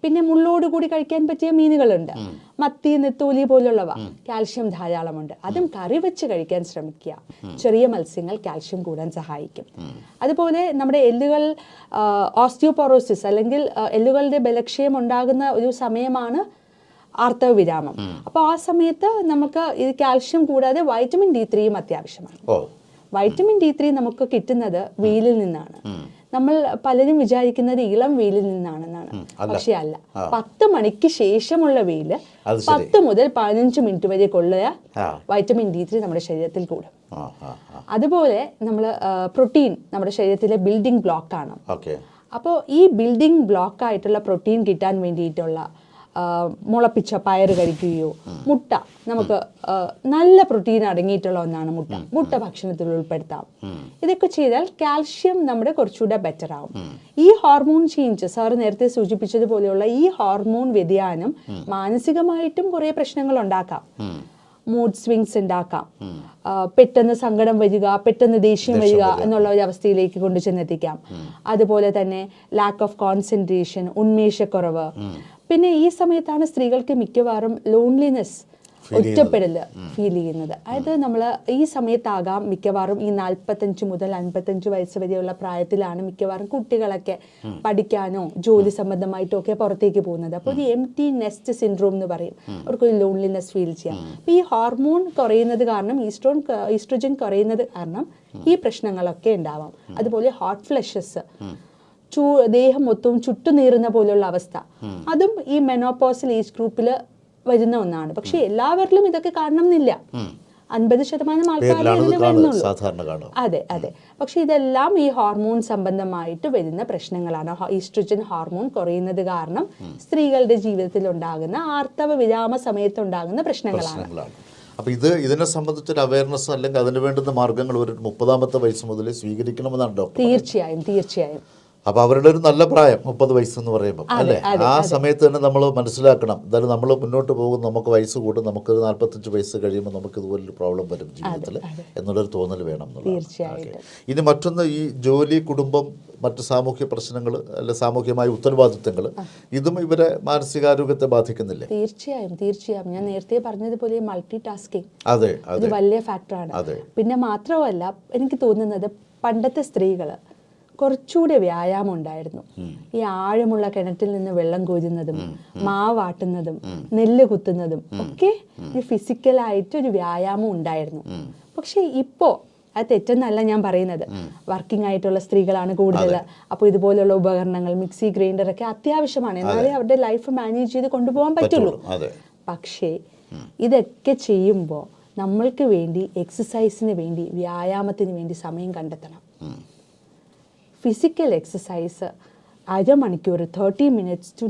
പിന്നെ മുള്ളോടുകൂടി കഴിക്കാൻ പറ്റിയ മീനുകളുണ്ട്, മത്തി, നെത്തോലി പോലുള്ളവ, കാൽഷ്യം ധാരാളമുണ്ട്. അതും കറി വെച്ച് കഴിക്കാൻ ശ്രമിക്കുക. ചെറിയ മത്സ്യങ്ങൾ കാൽഷ്യം കൂടാൻ സഹായിക്കും. അതുപോലെ നമ്മുടെ എല്ലുകൾ ഓസ്റ്റിയോപോറോസിസ് അല്ലെങ്കിൽ എല്ലുകളുടെ ബലക്ഷയം ഉണ്ടാകുന്ന ഒരു സമയമാണ് ആർത്തവ വിരാമം. അപ്പോൾ ആ സമയത്ത് നമുക്ക് ഇത് കാൽഷ്യം കൂടാതെ വൈറ്റമിൻ D3 അത്യാവശ്യമാണ്. വൈറ്റമിൻ D3 നമുക്ക് കിട്ടുന്നത് വെയിലിൽ നിന്നാണ്. നമ്മൾ പലരും വിചാരിക്കുന്നത് ഇളം വെയിലിൽ നിന്നാണെന്നാണ്. പക്ഷെ അല്ല. 10 മണിക്ക് ശേഷമുള്ള വെയില് 10 മുതൽ 15 മിനിറ്റ് വരെ കൊള്ളുക വൈറ്റമിൻ D3 നമ്മുടെ ശരീരത്തിൽ കൂടും. അതുപോലെ നമ്മൾ പ്രോട്ടീൻ നമ്മുടെ ശരീരത്തിലെ ബിൽഡിംഗ് ബ്ലോക്കാണ്. അപ്പോൾ ഈ ബിൽഡിംഗ് ബ്ലോക്കായിട്ടുള്ള പ്രോട്ടീൻ കിട്ടാൻ വേണ്ടിയിട്ടുള്ള മുളപ്പിച്ച പയറ് കഴിക്കുകയോ, മുട്ട, നമുക്ക് നല്ല പ്രോട്ടീൻ അടങ്ങിയിട്ടുള്ള ഒന്നാണ് മുട്ട ഭക്ഷണത്തിൽ ഉൾപ്പെടുത്താം. ഇതൊക്കെ ചെയ്താൽ കാൽഷ്യം നമ്മുടെ കുറച്ചുകൂടെ ബെറ്റർ ആവും. ഈ ഹോർമോൺ ചേഞ്ച്, സാറ് നേരത്തെ സൂചിപ്പിച്ചതുപോലെയുള്ള ഈ ഹോർമോൺ വ്യതിയാനം മാനസികമായിട്ടും കുറേ പ്രശ്നങ്ങൾ ഉണ്ടാക്കാം. മൂഡ് സ്വിങ്സ് ഉണ്ടാക്കാം. പെട്ടെന്ന് സങ്കടം വരിക, പെട്ടെന്ന് ദേഷ്യം വരിക എന്നുള്ള ഒരു അവസ്ഥയിലേക്ക് കൊണ്ടു ചെന്നെത്തിക്കാം. അതുപോലെ തന്നെ ലാക്ക് ഓഫ് കോൺസെൻട്രേഷൻ, ഉന്മേഷക്കുറവ്. പിന്നെ ഈ സമയത്താണ് സ്ത്രീകൾക്ക് മിക്കവാറും ലോൺലിനെസ്, ഒറ്റപ്പെടൽ ഫീൽ ചെയ്യുന്നത്. അതായത് നമ്മൾ ഈ സമയത്താകാം മിക്കവാറും ഈ 45 മുതൽ 55 വയസ്സ് വരെയുള്ള പ്രായത്തിലാണ് മിക്കവാറും കുട്ടികളൊക്കെ പഠിക്കാനോ ജോലി സംബന്ധമായിട്ടോ ഒക്കെ പുറത്തേക്ക് പോകുന്നത്. അപ്പോൾ ഒരു എംപ്റ്റി നെസ്റ്റ് സിൻഡ്രോം എന്ന് പറയും. അവർക്കൊരു ലോൺലിനെസ് ഫീൽ ചെയ്യാം. അപ്പോൾ ഈ ഹോർമോൺ കുറയുന്നത് കാരണം, ഈസ്ട്രോജൻ കുറയുന്നത് കാരണം ഈ പ്രശ്നങ്ങളൊക്കെ ഉണ്ടാവാം. അതുപോലെ ഹോട്ട് ഫ്ലഷസ്, ദേഹം മൊത്തവും ചുട്ടുനീറുന്ന പോലുള്ള അവസ്ഥ, അതും ഈ മെനോപോസൽ ഏജ് ഗ്രൂപ്പിൽ വരുന്ന ഒന്നാണ്. പക്ഷെ എല്ലാവരിലും ഇതൊക്കെ കാണണമെന്നില്ല. 50% ആൾക്കാരെ ഇതിന് വരുന്നുള്ളൂ. അതെ. പക്ഷെ ഇതെല്ലാം ഈ ഹോർമോൺ സംബന്ധമായിട്ട് വരുന്ന പ്രശ്നങ്ങളാണ്. ഈസ്ട്രജൻ ഹോർമോൺ കുറയുന്നത് കാരണം സ്ത്രീകളുടെ ജീവിതത്തിൽ ഉണ്ടാകുന്ന ആർത്തവ വിരാമ സമയത്തുണ്ടാകുന്ന പ്രശ്നങ്ങളാണ്. അപ്പോൾ ഇതിനെ സംബന്ധിച്ചൊരു അവയർനെസ് അല്ലെങ്കിൽ അതിന് വേണ്ടുന്ന മാർഗങ്ങൾ ഒരു 30-ാമത്തെ വയസ്സ് മുതൽ സ്വീകരിക്കണമെന്നാണ് ഡോക്ടർ? തീർച്ചയായും. അപ്പോൾ അവരുടെ ഒരു നല്ല പ്രായം 30 വയസ്സെന്ന് പറയുമ്പോൾ അല്ലേ, ആ സമയത്ത് തന്നെ നമ്മൾ മനസ്സിലാക്കണം, എന്തായാലും നമ്മൾ മുന്നോട്ട് പോകും, നമുക്ക് വയസ്സ് കൂടും, നമുക്ക് 45 വയസ്സ് കഴിയുമ്പോൾ നമുക്ക് ഇതുപോലൊരു പ്രോബ്ലം വരും ജീവിതത്തിൽ എന്നുള്ളൊരു തോന്നൽ വേണം എന്നുള്ളത്. ഇനി മറ്റൊന്ന്, ഈ ജോലി, കുടുംബം, മറ്റ് സാമൂഹ്യ പ്രശ്നങ്ങൾ അല്ലെ സാമൂഹ്യമായ ഉത്തരവാദിത്തങ്ങൾ, ഇതും ഇവരെ മാനസികാരോഗ്യത്തെ ബാധിക്കുന്നില്ലേ? തീർച്ചയായും ഞാൻ നേരത്തെ പറഞ്ഞതുപോലെ മൾട്ടി ടാസ്കിങ് അതെ അത് വലിയ ഫാക്ടറാണ്. പിന്നെ മാത്രമല്ല, എനിക്ക് തോന്നുന്നത് പണ്ടത്തെ സ്ത്രീകൾ കുറച്ചുകൂടെ വ്യായാമം ഉണ്ടായിരുന്നു. ഈ ആഴമുള്ള കിണറ്റിൽ നിന്ന് വെള്ളം കോരുന്നതും മാവാട്ടുന്നതും നെല്ല് കുത്തുന്നതും ഒക്കെ ഒരു ഫിസിക്കലായിട്ട് ഒരു വ്യായാമം ഉണ്ടായിരുന്നു. പക്ഷെ ഇപ്പോ അത് തെറ്റെന്നല്ല ഞാൻ പറയുന്നത്, വർക്കിംഗ് ആയിട്ടുള്ള സ്ത്രീകളാണ് കൂടുതൽ. അപ്പോൾ ഇതുപോലുള്ള ഉപകരണങ്ങൾ, മിക്സി, ഗ്രൈൻഡർ ഒക്കെ അത്യാവശ്യമാണ്, എന്നാലേ അവരുടെ ലൈഫ് മാനേജ് ചെയ്ത് കൊണ്ടുപോകാൻ പറ്റുള്ളൂ. പക്ഷേ ഇതൊക്കെ ചെയ്യുമ്പോൾ നമ്മൾക്ക് വേണ്ടി, എക്സസൈസിന് വേണ്ടി, വ്യായാമത്തിന് വേണ്ടി സമയം കണ്ടെത്തണം. ഫിസിക്കൽ എക്സസൈസ് അരമണിക്കൂർ, 30 minutes to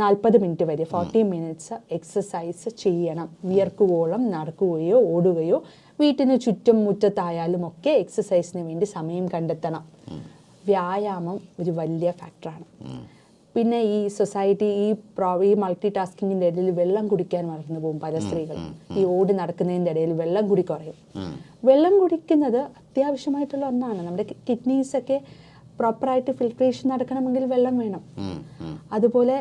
40 minutes വരെ 40 minutes എക്സസൈസ് ചെയ്യണം. വിയർക്കുവോളം നടക്കുകയോ ഓടുകയോ, വീട്ടിന് ചുറ്റും മുറ്റത്തായാലും ഒക്കെ എക്സസൈസിന് വേണ്ടി സമയം കണ്ടെത്തണം. വ്യായാമം ഒരു വലിയ ഫാക്ടറാണ്. പിന്നെ ഈ സൊസൈറ്റി ഈ മൾട്ടി ടാസ്കിങ്ങിൻ്റെ ഇടയിൽ വെള്ളം കുടിക്കാൻ മറന്നു പോകും പല സ്ത്രീകളും. ഈ ഓടി നടക്കുന്നതിൻ്റെ ഇടയിൽ വെള്ളം കുടി കുറയും. വെള്ളം കുടിക്കുന്നത് അത്യാവശ്യമായിട്ടുള്ള ഒന്നാണ്. നമ്മുടെ കിഡ്നീസൊക്കെ പ്രോപ്പറായിട്ട് ഫിൽട്രേഷൻ നടക്കണമെങ്കിൽ വെള്ളം വേണം. അതുപോലെ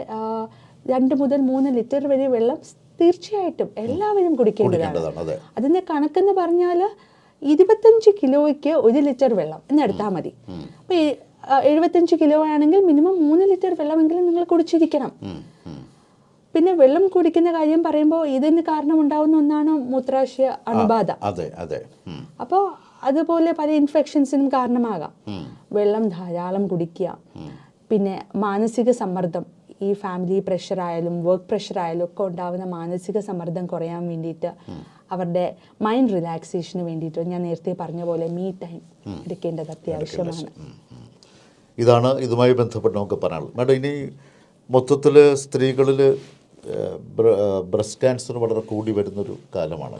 2 മുതൽ 3 ലിറ്റർ വരെ വെള്ളം തീർച്ചയായിട്ടും എല്ലാവരും കുടിക്കേണ്ടതാണ്. അതിൻ്റെ കണക്കെന്ന് പറഞ്ഞാൽ 25 കിലോയ്ക്ക് 1 ലിറ്റർ വെള്ളം എന്നെടുത്താൽ മതി. അപ്പോൾ 75 കിലോ ആണെങ്കിൽ മിനിമം 3 ലിറ്റർ വെള്ളമെങ്കിലും നിങ്ങൾ കുടിച്ചിരിക്കണം. പിന്നെ വെള്ളം കുടിക്കുന്ന കാര്യം പറയുമ്പോൾ ഇതിന് കാരണമുണ്ടാവുന്ന ഒന്നാണ് മൂത്രാശയ അണുബാധ. അപ്പോൾ അതുപോലെ പല ഇൻഫെക്ഷൻസിനും കാരണമാകാം. വെള്ളം ധാരാളം കുടിക്കുക. പിന്നെ മാനസിക സമ്മർദ്ദം, ഈ ഫാമിലി പ്രഷർ ആയാലും വർക്ക് പ്രഷർ ആയാലും ഒക്കെ ഉണ്ടാകുന്ന മാനസിക സമ്മർദ്ദം കുറയാൻ വേണ്ടിയിട്ട്, അവരുടെ മൈൻഡ് റിലാക്സേഷന് വേണ്ടിയിട്ട് ഞാൻ നേരത്തെ പറഞ്ഞ പോലെ മീ ടൈം എടുക്കേണ്ടത് അത്യാവശ്യമാണ്. ഇതാണ് ഇതുമായി ബന്ധപ്പെട്ട് നമുക്ക് പറയാനുള്ളത്. മാഡം, ഇനി മൊത്തത്തിൽ സ്ത്രീകളിൽ ബ്രസ്റ്റ് ക്യാൻസർ വളരെ കൂടി വരുന്നൊരു കാലമാണ്.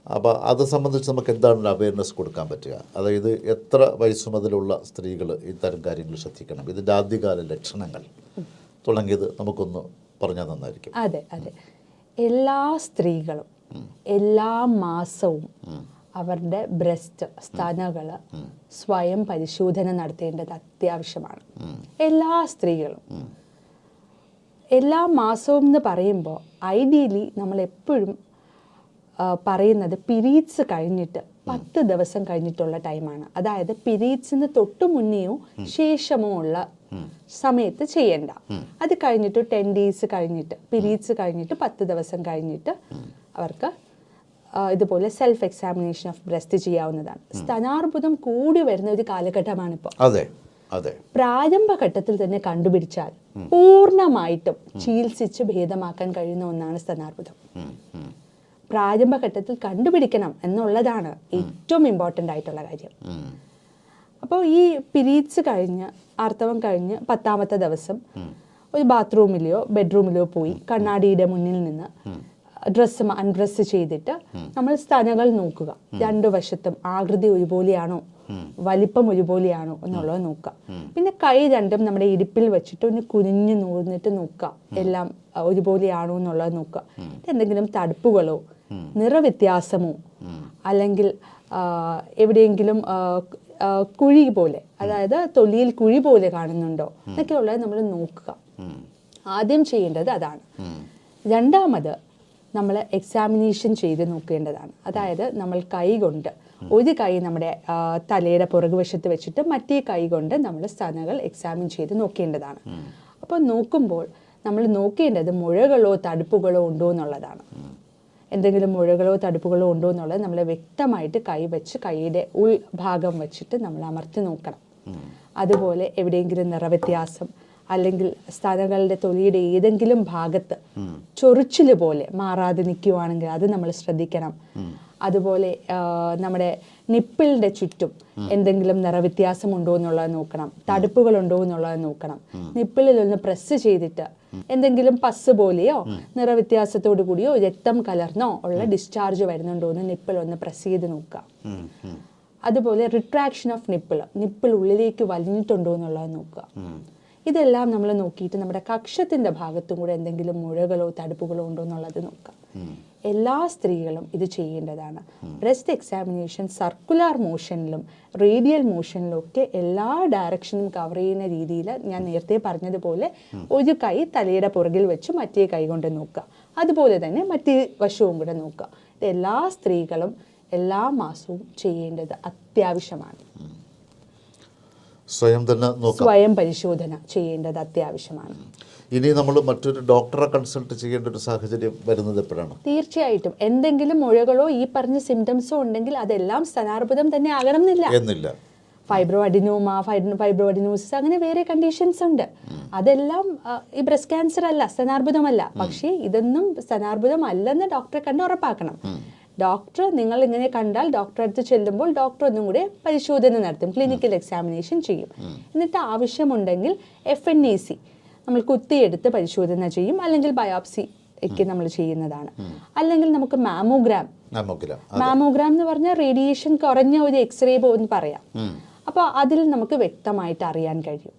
അപ്പോൾ അത് സംബന്ധിച്ച് നമുക്ക് എന്താണ് അവയർനെസ് കൊടുക്കാൻ പറ്റുക? അതായത് എത്ര വയസ്സ് മുതലുള്ള സ്ത്രീകൾ ഇത്തരം കാര്യങ്ങൾ ശ്രദ്ധിക്കണം, ഇതിൻ്റെ ആദ്യകാല ലക്ഷണങ്ങൾ തുടങ്ങിയത് നമുക്കൊന്ന് പറഞ്ഞാൽ നന്നായിരിക്കും. അതെ, എല്ലാ സ്ത്രീകളും എല്ലാ മാസവും അവരുടെ ബ്രസ്റ്റ്, സ്തനകൾ സ്വയം പരിശോധന നടത്തേണ്ടത് അത്യാവശ്യമാണ്. എല്ലാ സ്ത്രീകളും എല്ലാ മാസവും എന്ന് പറയുമ്പോൾ ഐഡിയലി നമ്മൾ എപ്പോഴും പറയുന്നത് പീരീഡ്സ് കഴിഞ്ഞിട്ട് 10 ദിവസം കഴിഞ്ഞിട്ടുള്ള ടൈമാണ്. അതായത് പീരീഡ്സിന് തൊട്ട് മുന്നെയോ ശേഷമോ ഉള്ള സമയത്ത് ചെയ്യേണ്ട. അത് കഴിഞ്ഞിട്ട് 10 days കഴിഞ്ഞിട്ട്, പീരീഡ്സ് കഴിഞ്ഞിട്ട് 10 ദിവസം കഴിഞ്ഞിട്ട് അവർക്ക് ഇതുപോലെ സെൽഫ് എക്സാമിനേഷൻ ഓഫ് ബ്രസ്റ്റ് ചെയ്യാവുന്നതാണ്. സ്തനാർബുദം കൂടി വരുന്ന ഒരു കാലഘട്ടമാണിപ്പോൾ. പ്രാരംഭഘട്ടത്തിൽ തന്നെ കണ്ടുപിടിച്ചാൽ പൂർണ്ണമായിട്ടും ചികിത്സിച്ച് ഭേദമാക്കാൻ കഴിയുന്ന ഒന്നാണ് സ്തനാർബുദം. പ്രാരംഭഘട്ടത്തിൽ കണ്ടുപിടിക്കണം എന്നുള്ളതാണ് ഏറ്റവും ഇമ്പോർട്ടൻ്റ് ആയിട്ടുള്ള കാര്യം. അപ്പോൾ ഈ പീരീഡ്സ് കഴിഞ്ഞ്, ആർത്തവം കഴിഞ്ഞ് 10ാമത്തെ ദിവസം ഒരു ബാത്റൂമിലെയോ ബെഡ്റൂമിലെയോ പോയി കണ്ണാടിയുടെ മുന്നിൽ നിന്ന് അൺഡ്രസ്സ് ചെയ്തിട്ട് നമ്മൾ സ്തനങ്ങൾ നോക്കുക. 2 വശത്തും ആകൃതി ഒരുപോലെയാണോ, വലിപ്പം ഒരുപോലെയാണോ എന്നുള്ളത് നോക്കുക. പിന്നെ കൈ രണ്ടും നമ്മുടെ ഇടുപ്പിൽ വെച്ചിട്ട് ഒന്ന് കുനിഞ്ഞ് നൂന്നിട്ട് നോക്കുക, എല്ലാം ഒരുപോലെയാണോ എന്നുള്ളത് നോക്കുക. എന്തെങ്കിലും തടുപ്പുകളോ നിറവ്യത്യാസമോ അല്ലെങ്കിൽ എവിടെയെങ്കിലും കുഴി പോലെ, അതായത് തൊലിയിൽ കുഴി പോലെ കാണുന്നുണ്ടോ എന്നൊക്കെ ഉള്ളത് നമ്മൾ നോക്കുക. ആദ്യം ചെയ്യേണ്ടത് അതാണ്. രണ്ടാമത് നമ്മൾ എക്സാമിനേഷൻ ചെയ്ത് നോക്കേണ്ടതാണ്. അതായത് നമ്മൾ കൈ കൊണ്ട് ഒരു കൈ നമ്മുടെ തലയുടെ പുറകുവശത്ത് വെച്ചിട്ട് മറ്റേ കൈ കൊണ്ട് നമ്മൾ സ്തനങ്ങൾ എക്സാമിൻ ചെയ്ത് നോക്കേണ്ടതാണ്. അപ്പോൾ നോക്കുമ്പോൾ നമ്മൾ നോക്കേണ്ടത് മുഴകളോ തടുപ്പുകളോ ഉണ്ടോ എന്നുള്ളതാണ്. എന്തെങ്കിലും മുഴകളോ തടുപ്പുകളോ ഉണ്ടോ എന്നുള്ളത് നമ്മൾ വ്യക്തമായിട്ട് കൈ വെച്ച് കൈയുടെ ഉൾഭാഗം വെച്ചിട്ട് നമ്മൾ അമർത്തി നോക്കണം. അതുപോലെ എവിടെയെങ്കിലും നിറവ്യത്യാസം അല്ലെങ്കിൽ സ്തനങ്ങളുടെ തൊലിയുടെ ഏതെങ്കിലും ഭാഗത്ത് ചൊറിച്ചിൽ പോലെ മാറാതെ നിൽക്കുവാണെങ്കിൽ അത് നമ്മൾ ശ്രദ്ധിക്കണം. അതുപോലെ നമ്മുടെ നിപ്പിളിൻ്റെ ചുറ്റും എന്തെങ്കിലും നിറവ്യത്യാസം ഉണ്ടോ എന്നുള്ളത് നോക്കണം, തടുപ്പുകളുണ്ടോ എന്നുള്ളത് നോക്കണം. നിപ്പിളിൽ ഒന്ന് പ്രസ് ചെയ്തിട്ട് എന്തെങ്കിലും പസ് പോലെയോ നിറവ്യത്യാസത്തോടു കൂടിയോ രക്തം കലർന്നോ ഉള്ള ഡിസ്ചാർജ് വരുന്നുണ്ടോ എന്ന് നിപ്പിൾ ഒന്ന് പ്രസ് ചെയ്ത് നോക്കുക. അതുപോലെ റിട്രാക്ഷൻ ഓഫ് നിപ്പിൾ ഉള്ളിലേക്ക് വലിഞ്ഞിട്ടുണ്ടോ എന്നുള്ളത് നോക്കുക. ഇതെല്ലാം നമ്മൾ നോക്കിയിട്ട് നമ്മുടെ കക്ഷത്തിൻ്റെ ഭാഗത്തും കൂടെ എന്തെങ്കിലും മുഴകളോ തടുപ്പുകളോ ഉണ്ടോ എന്നുള്ളത് നോക്കാം. എല്ലാ സ്ത്രീകളും ഇത് ചെയ്യേണ്ടതാണ്. ബ്രസ്റ്റ് എക്സാമിനേഷൻ സർക്കുലർ മോഷനിലും റേഡിയൽ മോഷനിലും ഒക്കെ എല്ലാ ഡയറക്ഷനും കവർ ചെയ്യുന്ന രീതിയിൽ ഞാൻ നേരത്തെ പറഞ്ഞതുപോലെ ഒരു കൈ തലയുടെ പുറകിൽ വെച്ച് മറ്റേ കൈ കൊണ്ട് നോക്കുക. അതുപോലെ തന്നെ മറ്റേ വശവും കൂടെ നോക്കുക. ഇത് എല്ലാ സ്ത്രീകളും എല്ലാ മാസവും ചെയ്യേണ്ടത് അത്യാവശ്യമാണ്. സ്വയം പരിശോധന ചെയ്യേണ്ടത് അത്യാവശ്യമാണ്. ഇനി നമ്മൾ മറ്റൊരു ഡോക്ടറെ കൺസൾട്ട് ചെയ്യേണ്ട ഒരു സാഹചര്യം വരുന്നത് എപ്പോഴാണ്? തീർച്ചയായിട്ടും എന്തെങ്കിലും മുഴകളോ ഈ പറഞ്ഞ സിംറ്റംസോ ഉണ്ടെങ്കിൽ അതെല്ലാം സ്തനാർബുദം തന്നെ ആകണം എന്നില്ല. ഫൈബ്രോ അഡിനോമ, ഫൈബ്രോ അഡിനോസിസ്, അങ്ങനെ വേറെ കണ്ടീഷൻസ് ഉണ്ട്. അതെല്ലാം ഈ ബ്രസ്റ്റ് ക്യാൻസർ അല്ല, സ്തനാർബുദമല്ല. പക്ഷേ ഇതൊന്നും സ്തനാർബുദം അല്ലെന്ന് ഡോക്ടറെ കണ്ട് ഉറപ്പാക്കണം. ഡോക്ടർ നിങ്ങൾ ഇങ്ങനെ കണ്ടാൽ ഡോക്ടറെ അടുത്ത് ചെല്ലുമ്പോൾ ഡോക്ടർ ഒന്നും കൂടെ പരിശോധന നടത്തും, ക്ലിനിക്കൽ എക്സാമിനേഷൻ ചെയ്യും. എന്നിട്ട് ആവശ്യമുണ്ടെങ്കിൽ FNAC നമ്മൾ കുത്തിയെടുത്ത് പരിശോധന ചെയ്യും, അല്ലെങ്കിൽ ബയോപ്സി ഒക്കെ നമ്മൾ ചെയ്യുന്നതാണ്. അല്ലെങ്കിൽ നമുക്ക് മാമോഗ്രാം എന്ന് പറഞ്ഞാൽ റേഡിയേഷൻ കുറഞ്ഞ ഒരു എക്സ്റേ എന്ന് പറയാം. അപ്പോൾ അതിൽ നമുക്ക് വ്യക്തമായിട്ട് അറിയാൻ കഴിയും.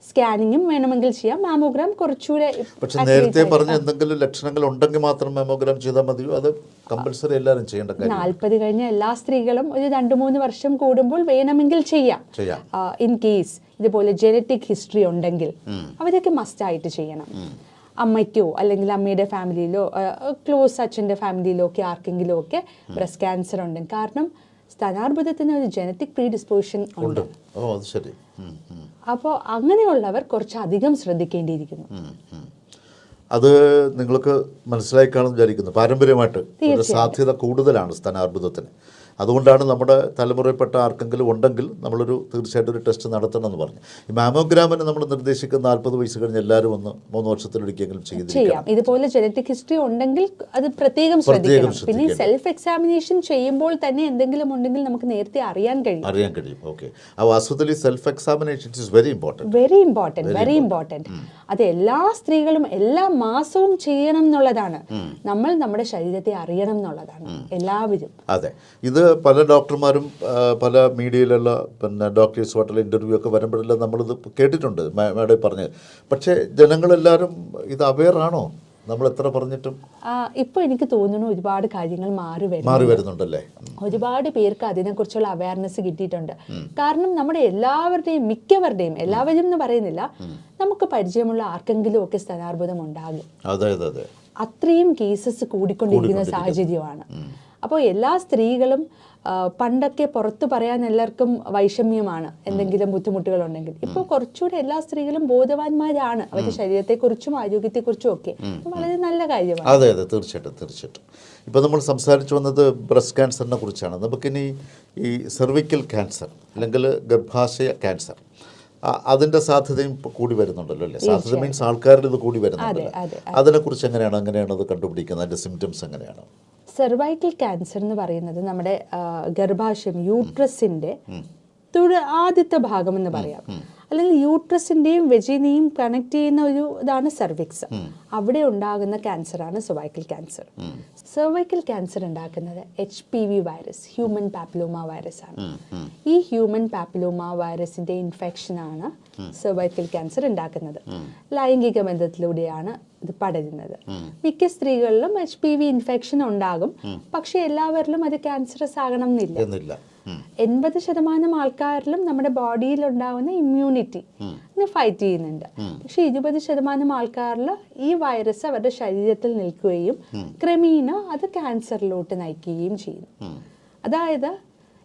സ്കാനിങ്ങും വേണമെങ്കിൽ ചെയ്യാം. മാമോഗ്രാം കുറച്ചുകൂടെ. പക്ഷെ നേരത്തെ പറഞ്ഞ എന്തെങ്കിലും ലക്ഷണങ്ങൾ ഉണ്ടെങ്കിൽ മാത്രം മാമോഗ്രാം ചെയ്താൽ മതിയോ? അത് കമ്പൽസറി എല്ലാവരും ചെയ്യേണ്ട കാര്യം? 40 കഴിഞ്ഞ എല്ലാ സ്ത്രീകളും ഒരു 2-3 വർഷം കൂടുമ്പോൾ വേണമെങ്കിൽ ചെയ്യാം. ഇൻ കേസ് ഇതുപോലെ ജനറ്റിക് ഹിസ്റ്ററി ഉണ്ടെങ്കിൽ അവരൊക്കെ മസ്റ്റായിട്ട് ചെയ്യണം. അമ്മയ്ക്കോ അല്ലെങ്കിൽ അമ്മയുടെ ഫാമിലിയിലോ ക്ലോസ് അച്ഛൻ്റെ ഫാമിലിയിലോ ഒക്കെ ആർക്കെങ്കിലും ഒക്കെ ബ്രസ്റ്റ് ക്യാൻസർ ഉണ്ടെങ്കിൽ, കാരണം സ്തനാർബുദത്തിന് ഒരു ജനറ്റിക് പ്രീഡിസ്പോസിഷൻ ഉണ്ട്. അപ്പോൾ അങ്ങനെയുള്ളവർ കുറച്ചധികം ശ്രദ്ധിക്കേണ്ടിയിരിക്കുന്നു. അത് നിങ്ങൾക്ക് മനസ്സിലായി കാണുമെന്ന് വിചാരിക്കുന്നു. പാരമ്പര്യമായിട്ട് ഒരു സാധ്യത കൂടുതലാണ് സ്തനാർബുദത്തിന്. അതുകൊണ്ടാണ് നമ്മുടെ തലമുറയിൽപ്പെട്ട ആർക്കെങ്കിലും ഉണ്ടെങ്കിൽ നമ്മളൊരു തീർച്ചയായിട്ടും ഒരു ടെസ്റ്റ് നടത്തണമെന്ന് പറഞ്ഞു. ഈ മാമോഗ്രാമിന് നമ്മൾ നിർദ്ദേശിക്കുന്ന 40 വയസ്സ് കഴിഞ്ഞ് എല്ലാവരും 3 വർഷത്തിലൊരിക്കലെങ്കിലും ചെയ്യാം. ഇതുപോലെ ജനറ്റിക് ഹിസ്റ്ററി ഉണ്ടെങ്കിൽ അത് പ്രത്യേകം ശ്രദ്ധിക്കണം. പിന്നെ സെൽഫ് എക്സാമിനേഷൻ ചെയ്യുമ്പോൾ തന്നെ എന്തെങ്കിലും ഉണ്ടെങ്കിൽ നമുക്ക് നേരത്തെ അറിയാൻ കഴിയും. ഓക്കെ. ആ വാസ്തവത്തിൽ self examination is very important. അത് എല്ലാ സ്ത്രീകളും എല്ലാ മാസവും ചെയ്യണം എന്നുള്ളതാണ്. നമ്മൾ നമ്മുടെ ശരീരത്തെ അറിയണം എന്നുള്ളതാണ് എല്ലാവരും. അതെ. ഇത് പല ഡോക്ടർമാരും പല മീഡിയയിലുള്ള ഡോക്ടേഴ്സുമായിട്ടുള്ള ഇൻ്റർവ്യൂ ഒക്കെ വരുമ്പോഴെല്ലാം നമ്മളിത് കേട്ടിട്ടുണ്ട്, മാഡം പറഞ്ഞത്. പക്ഷേ ജനങ്ങളെല്ലാവരും ഇത് അവെയർ ആണോ? നമ്മൾ എത്ര പറഞ്ഞിട്ടും ഇപ്പോൾ എനിക്ക് തോന്നുന്നു ഒരുപാട് കാര്യങ്ങൾ മാറി വരുന്നുണ്ടല്ലേ. ഒരുപാട് പേർക്ക് അതിനെക്കുറിച്ചുള്ള അവയർനെസ് കിട്ടിയിട്ടുണ്ട്. കാരണം നമ്മുടെ എല്ലാവരുടെയും മിക്കവരുടെയും, എല്ലാവരും എന്ന് പറയുന്നില്ല, നമുക്ക് പരിചയമുള്ള ആർക്കെങ്കിലും ഒക്കെ സ്തനാർബുദം ഉണ്ടാകും. അത്രയും കേസസ് കൂടിക്കൊണ്ടിരിക്കുന്ന സാഹചര്യമാണ്. അപ്പോൾ എല്ലാ സ്ത്രീകളും പണ്ടൊക്കെ പുറത്ത് പറയാൻ എല്ലാവർക്കും വൈഷമ്യമാണ് എന്തെങ്കിലും ബുദ്ധിമുട്ടുകളുണ്ടെങ്കിൽ. ഇപ്പോൾ കുറച്ചുകൂടെ എല്ലാ സ്ത്രീകളും ബോധവാന്മാരാണ് അവരുടെ ശരീരത്തെക്കുറിച്ചും ആരോഗ്യത്തെക്കുറിച്ചും ഒക്കെ. വളരെ നല്ല കാര്യമാണ്. അതെ, തീർച്ചയായിട്ടും. ഇപ്പോൾ നമ്മൾ സംസാരിച്ചു വന്നത് ബ്രസ്റ്റ് ക്യാൻസറിനെ കുറിച്ചാണ്. നമുക്കിനി ഈ സെർവിക്കൽ ക്യാൻസർ അല്ലെങ്കിൽ ഗർഭാശയ ക്യാൻസർ, അതിൻ്റെ സാധ്യതയും കൂടി വരുന്നുണ്ടല്ലോ അല്ലേ? സാധ്യത മീൻസ് ആൾക്കാരിൽ ഇത് കൂടി വരുന്നുണ്ടല്ലോ. അതിനെക്കുറിച്ച് എങ്ങനെയാണ് അത് കണ്ടുപിടിക്കുന്നത്? അതിൻ്റെ സിംറ്റംസ് എങ്ങനെയാണ്? സെർവൈക്കൽ ക്യാൻസർ എന്ന് പറയുന്നത് നമ്മുടെ ഗർഭാശയം, യൂട്രസിൻ്റെ ആദ്യത്തെ ഭാഗം എന്ന് പറയാം. അല്ലെങ്കിൽ യൂട്രസിൻ്റെയും വെജിനെയും കണക്ട് ചെയ്യുന്ന ഒരു ഇതാണ് സെർവിക്സ്. അവിടെ ഉണ്ടാകുന്ന ക്യാൻസറാണ് സെർവൈക്കൽ ക്യാൻസർ. സെർവൈക്കൽ ക്യാൻസർ ഉണ്ടാക്കുന്നത് HPV virus, human papilloma virus ആണ്. ഈ ഹ്യൂമൻ പാപ്പിലോമ വൈറസിന്റെ ഇൻഫെക്ഷനാണ് സെർവൈക്കൽ ക്യാൻസർ ഉണ്ടാക്കുന്നത്. ലൈംഗിക ബന്ധത്തിലൂടെയാണ് ഇത് പടരുന്നത്. മിക്ക സ്ത്രീകളിലും HPV ഇൻഫെക്ഷൻ ഉണ്ടാകും, പക്ഷെ എല്ലാവരിലും അത് ക്യാൻസറസ് ആകണം എന്നില്ല. 80% ആൾക്കാരിലും നമ്മുടെ ബോഡിയിൽ ഉണ്ടാകുന്ന ഇമ്മ്യൂണിറ്റി ഫൈറ്റ് ചെയ്യുന്നുണ്ട്. പക്ഷെ 20% ആൾക്കാരിൽ ഈ വൈറസ് അവരുടെ ശരീരത്തിൽ നിൽക്കുകയും ക്രമേണ അത് ക്യാൻസറിലോട്ട് നയിക്കുകയും ചെയ്യുന്നു. അതായത്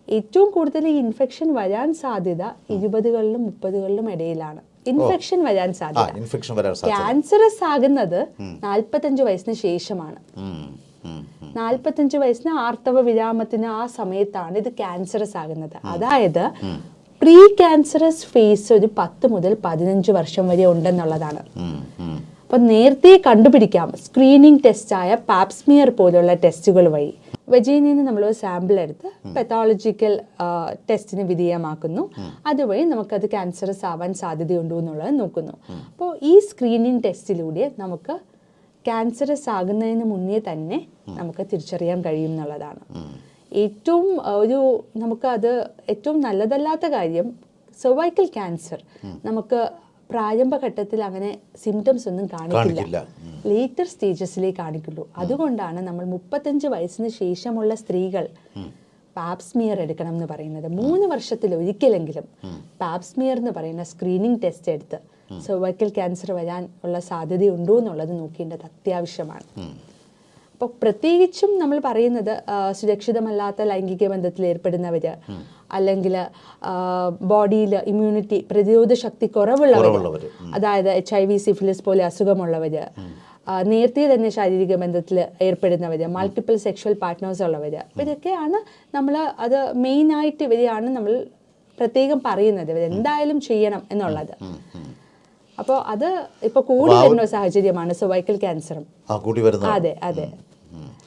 ഏറ്റവും കൂടുതൽ ഈ ഇൻഫെക്ഷൻ വരാൻ സാധ്യത 20കളിലും 30കളിലും ഇടയിലാണ്. ഇൻഫെക്ഷൻ വരാൻ സാധ്യത. ക്യാൻസറസ് ആകുന്നത് 45 വയസ്സിന് ശേഷമാണ്. 45 വയസ്സിന് ആർത്തവ വിരാമത്തിന് ആ സമയത്താണ് ഇത് ക്യാൻസറസ് ആകുന്നത്. അതായത് പ്രീ ക്യാൻസറസ് ഫേസ് ഒരു 10 മുതൽ 15 വർഷം വരെ ഉണ്ടെന്നുള്ളതാണ്. അപ്പം നേരത്തെ കണ്ടുപിടിക്കാം. സ്ക്രീനിങ് ടെസ്റ്റായ പാപ്സ്മിയർ പോലുള്ള ടെസ്റ്റുകൾ വഴി വെജീനിൽ നിന്ന് നമ്മൾ സാമ്പിൾ എടുത്ത് പെത്തോളജിക്കൽ ടെസ്റ്റിന് വിധേയമാക്കുന്നു. അതുവഴി നമുക്കത് ക്യാൻസറസ് ആവാൻ സാധ്യതയുണ്ടോ എന്നുള്ളത് നോക്കുന്നു. അപ്പോൾ ഈ സ്ക്രീനിങ് ടെസ്റ്റിലൂടെ നമുക്ക് ക്യാൻസറസ് ആകുന്നതിന് മുന്നേ തന്നെ നമുക്ക് തിരിച്ചറിയാൻ കഴിയും എന്നുള്ളതാണ്. ഏറ്റവും നമുക്കത് ഏറ്റവും നല്ലതല്ലാത്ത കാര്യം സെർവൈക്കൽ ക്യാൻസർ നമുക്ക് പ്രാരംഭഘട്ടത്തിൽ അങ്ങനെ സിംറ്റംസ് ഒന്നും കാണിക്കില്ല, ലേറ്റർ സ്റ്റേജസിലേ കാണിക്കുള്ളൂ. അതുകൊണ്ടാണ് നമ്മൾ 35 വയസ്സിന് ശേഷമുള്ള സ്ത്രീകൾ പാപ്സ്മിയർ എടുക്കണം എന്ന് പറയുന്നത്. 3 വർഷത്തിൽ ഒരിക്കലെങ്കിലും പാപ്സ്മിയർ എന്ന് പറയുന്ന സ്ക്രീനിങ് ടെസ്റ്റ് എടുത്ത് സെർവൈക്കൽ ക്യാൻസർ വരാൻ ഉള്ള സാധ്യതയുണ്ടോ എന്നുള്ളത് നോക്കേണ്ടത് അത്യാവശ്യമാണ്. അപ്പോൾ പ്രത്യേകിച്ചും നമ്മൾ പറയുന്നത് സുരക്ഷിതമല്ലാത്ത ലൈംഗിക ബന്ധത്തിൽ ഏർപ്പെടുന്നവർ, അല്ലെങ്കിൽ ബോഡിയിൽ ഇമ്മ്യൂണിറ്റി പ്രതിരോധ ശക്തി കുറവുള്ളവർ, അതായത് HIV സിഫിലിസ് പോലെ അസുഖമുള്ളവർ, നേരത്തെ തന്നെ ശാരീരിക ബന്ധത്തിൽ ഏർപ്പെടുന്നവർ, മൾട്ടിപ്പിൾ സെക്ഷൽ പാർട്ട്നേഴ്സ് ഉള്ളവർ, ഇവരൊക്കെയാണ് നമ്മൾ അത് മെയിനായിട്ട് ഇവരെയാണ് നമ്മൾ പ്രത്യേകം പറയുന്നത്, ഇവരെന്തായാലും ചെയ്യണം എന്നുള്ളത്. അപ്പോൾ അത് ഇപ്പോൾ കൂടി വരുന്ന സാഹചര്യമാണ് സെർവൈക്കൽ ക്യാൻസറും. അതെ അതെ.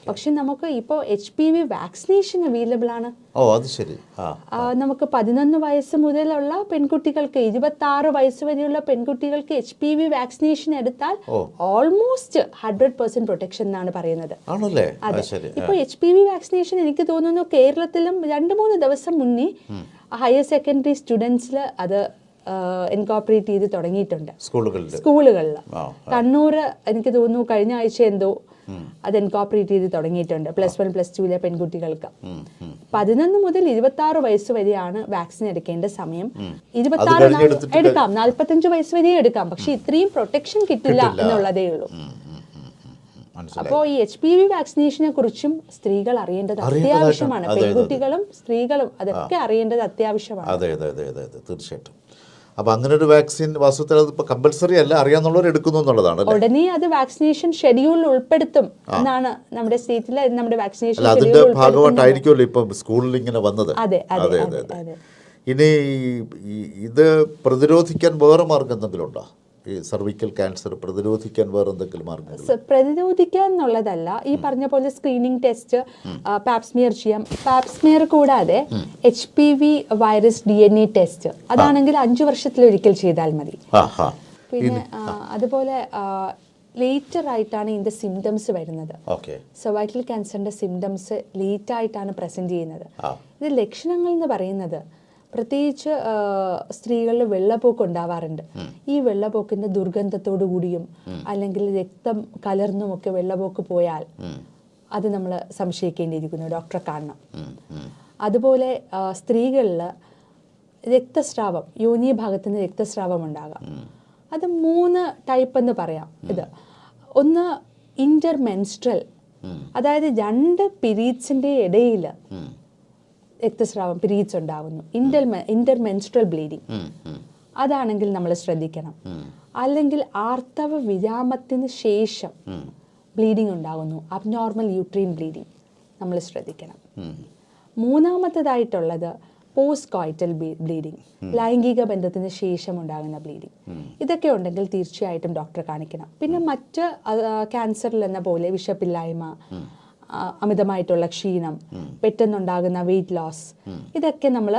പക്ഷെ നമുക്ക് ഇപ്പോൾ HPV വാക്സിനേഷൻ അവൈലബിൾ ആണ്. അത് ശരി. നമുക്ക് 11 വയസ്സ് മുതലുള്ള പെൺകുട്ടികൾക്ക് 26 വയസ്സ് വരെയുള്ള പെൺകുട്ടികൾക്ക് HPV വാക്സിനേഷൻ എടുത്താൽ ഓൾമോസ്റ്റ് 100% പ്രൊട്ടക്ഷൻ എന്നാണ് പറയുന്നത്. അതെ. ഇപ്പോൾ HPV വാക്സിനേഷൻ എനിക്ക് തോന്നുന്നു കേരളത്തിലും 2-3 ദിവസം മുന്നേ ഹയർ സെക്കൻഡറി സ്റ്റുഡൻസിൽ അത് ഇൻകോർപ്പറേറ്റ് ചെയ്ത് തുടങ്ങിയിട്ടുണ്ട് സ്കൂളുകളിൽ. കണ്ണൂർ എനിക്ക് തോന്നുന്നു കഴിഞ്ഞ ആഴ്ച എന്തോ അത് ഇൻകോർപ്പറേറ്റ് ചെയ്ത് തുടങ്ങിയിട്ടുണ്ട് +1 +2 പെൺകുട്ടികൾക്ക്. 11 മുതൽ 26 വയസ്സ് വരെയാണ് വാക്സിൻ എടുക്കേണ്ട സമയം. 26 എടുക്കാം, 45 വയസ്സ് വരെ എടുക്കാം, പക്ഷെ ഇത്രയും പ്രൊട്ടക്ഷൻ കിട്ടില്ല എന്നുള്ളതേ ഉള്ളൂ. അപ്പോൾ ഈ HPV വാക്സിനേഷനെ കുറിച്ചും സ്ത്രീകൾ അറിയേണ്ടത് അത്യാവശ്യമാണ്. പെൺകുട്ടികളും സ്ത്രീകളും അതൊക്കെ അറിയേണ്ടത് അത്യാവശ്യമാണ്. അതെ അതെ അതെ അതെ അതെ തീർച്ചയായിട്ടും. അപ്പൊ അങ്ങനെ ഒരു വാക്സിൻ വാസ്തവത്തിൽ അത് കമ്പൽസറി അല്ല, അറിയാവുന്നവർ എടുക്കുന്നു എന്നുള്ളതാണ്. ഉടനെ അത് വാക്സിനേഷൻ ഷെഡ്യൂളിൽ ഉൾപ്പെടുത്തും എന്നാണ് നമ്മുടെ സ്റ്റേറ്റിൽ നമ്മുടെ വാക്സിനേഷൻ അതിന്റെ ഭാഗമായിട്ടായിരിക്കുമല്ലോ ഇപ്പൊ സ്കൂളിൽ ഇങ്ങനെ വന്നത്. അതെ അതെ അതെ. ഇനി ഇത് പ്രതിരോധിക്കാൻ വേറെ മാർഗം എന്തെങ്കിലും ഉണ്ടോ? ഈ സർവിക്കൽ ക്യാൻസർ പ്രതിരോധിക്കാൻ വേറെ എന്തെങ്കിലും മാർഗങ്ങൾ? പ്രതിരോധിക്കാൻ എന്നുള്ളതല്ല, ഈ പറഞ്ഞ പോലെ സ്ക്രീനിങ് ടെസ്റ്റ്, പാപ്സ്മിയർ ചെയ്യാം. പാപ്സ്മിയർ കൂടാതെ HPV വൈറസ് DNA ടെസ്റ്റ്, അതാണെങ്കിൽ 5 വർഷത്തിലൊരിക്കൽ ചെയ്താൽ മതി. പിന്നെ അതുപോലെ ലേറ്റർ ആയിട്ടാണ് ഇതിന്റെ സിംറ്റംസ് വരുന്നത്. സെർവൈക്കൽ ക്യാൻസറിന്റെ സിംറ്റംസ് ലേറ്റ് ആയിട്ടാണ് പ്രസന്റ് ചെയ്യുന്നത്. ഇത് ലക്ഷണങ്ങൾ എന്ന് പറയുന്നത് പ്രത്യേകിച്ച് സ്ത്രീകളിൽ വെള്ളപ്പോക്ക് ഉണ്ടാവാറുണ്ട്. ഈ വെള്ളപ്പോക്കിന്റെ ദുർഗന്ധത്തോടു കൂടിയും അല്ലെങ്കിൽ രക്തം കലർന്നുമൊക്കെ വെള്ളപ്പോക്ക് പോയാൽ അത് നമ്മൾ സംശയിക്കേണ്ടിയിരിക്കുന്നു, ഡോക്ടറെ കാണണം. അതുപോലെ സ്ത്രീകളിൽ രക്തസ്രാവം, യോനി ഭാഗത്ത് നിന്ന് രക്തസ്രാവം ഉണ്ടാകാം. അത് 3 ടൈപ്പ് എന്ന് പറയാം. ഇത് ഒന്ന് ഇന്റർമെൻസ്ട്രൽ, അതായത് 2 പീരീഡ്സിന്റെ ഇടയിൽ രക്തസ്രാവം പീരീഡ്സ് ഉണ്ടാവുന്നു, ഇന്റർമെൻസ്ട്രൽ ബ്ലീഡിങ്. അതാണെങ്കിൽ നമ്മൾ ശ്രദ്ധിക്കണം. അല്ലെങ്കിൽ ആർത്തവ വിരാമത്തിന് ശേഷം ബ്ലീഡിങ് ഉണ്ടാകുന്നു, അബ്നോർമൽ യൂട്രീൻ ബ്ലീഡിങ്, നമ്മൾ ശ്രദ്ധിക്കണം. മൂന്നാമത്തേതായിട്ടുള്ളത് പോസ്റ്റ് കോയിറ്റൽ ബ്ലീഡിങ്, ലൈംഗിക ബന്ധത്തിന് ശേഷം ഉണ്ടാകുന്ന ബ്ലീഡിങ്. ഇതൊക്കെ ഉണ്ടെങ്കിൽ തീർച്ചയായിട്ടും ഡോക്ടറെ കാണിക്കണം. പിന്നെ മറ്റ് ക്യാൻസറിൽ എന്ന പോലെ വിശപ്പില്ലായ്മ, അമിതമായിട്ടുള്ള ക്ഷീണം, പെട്ടെന്നുണ്ടാകുന്ന വെയിറ്റ് ലോസ്, ഇതൊക്കെ നമ്മൾ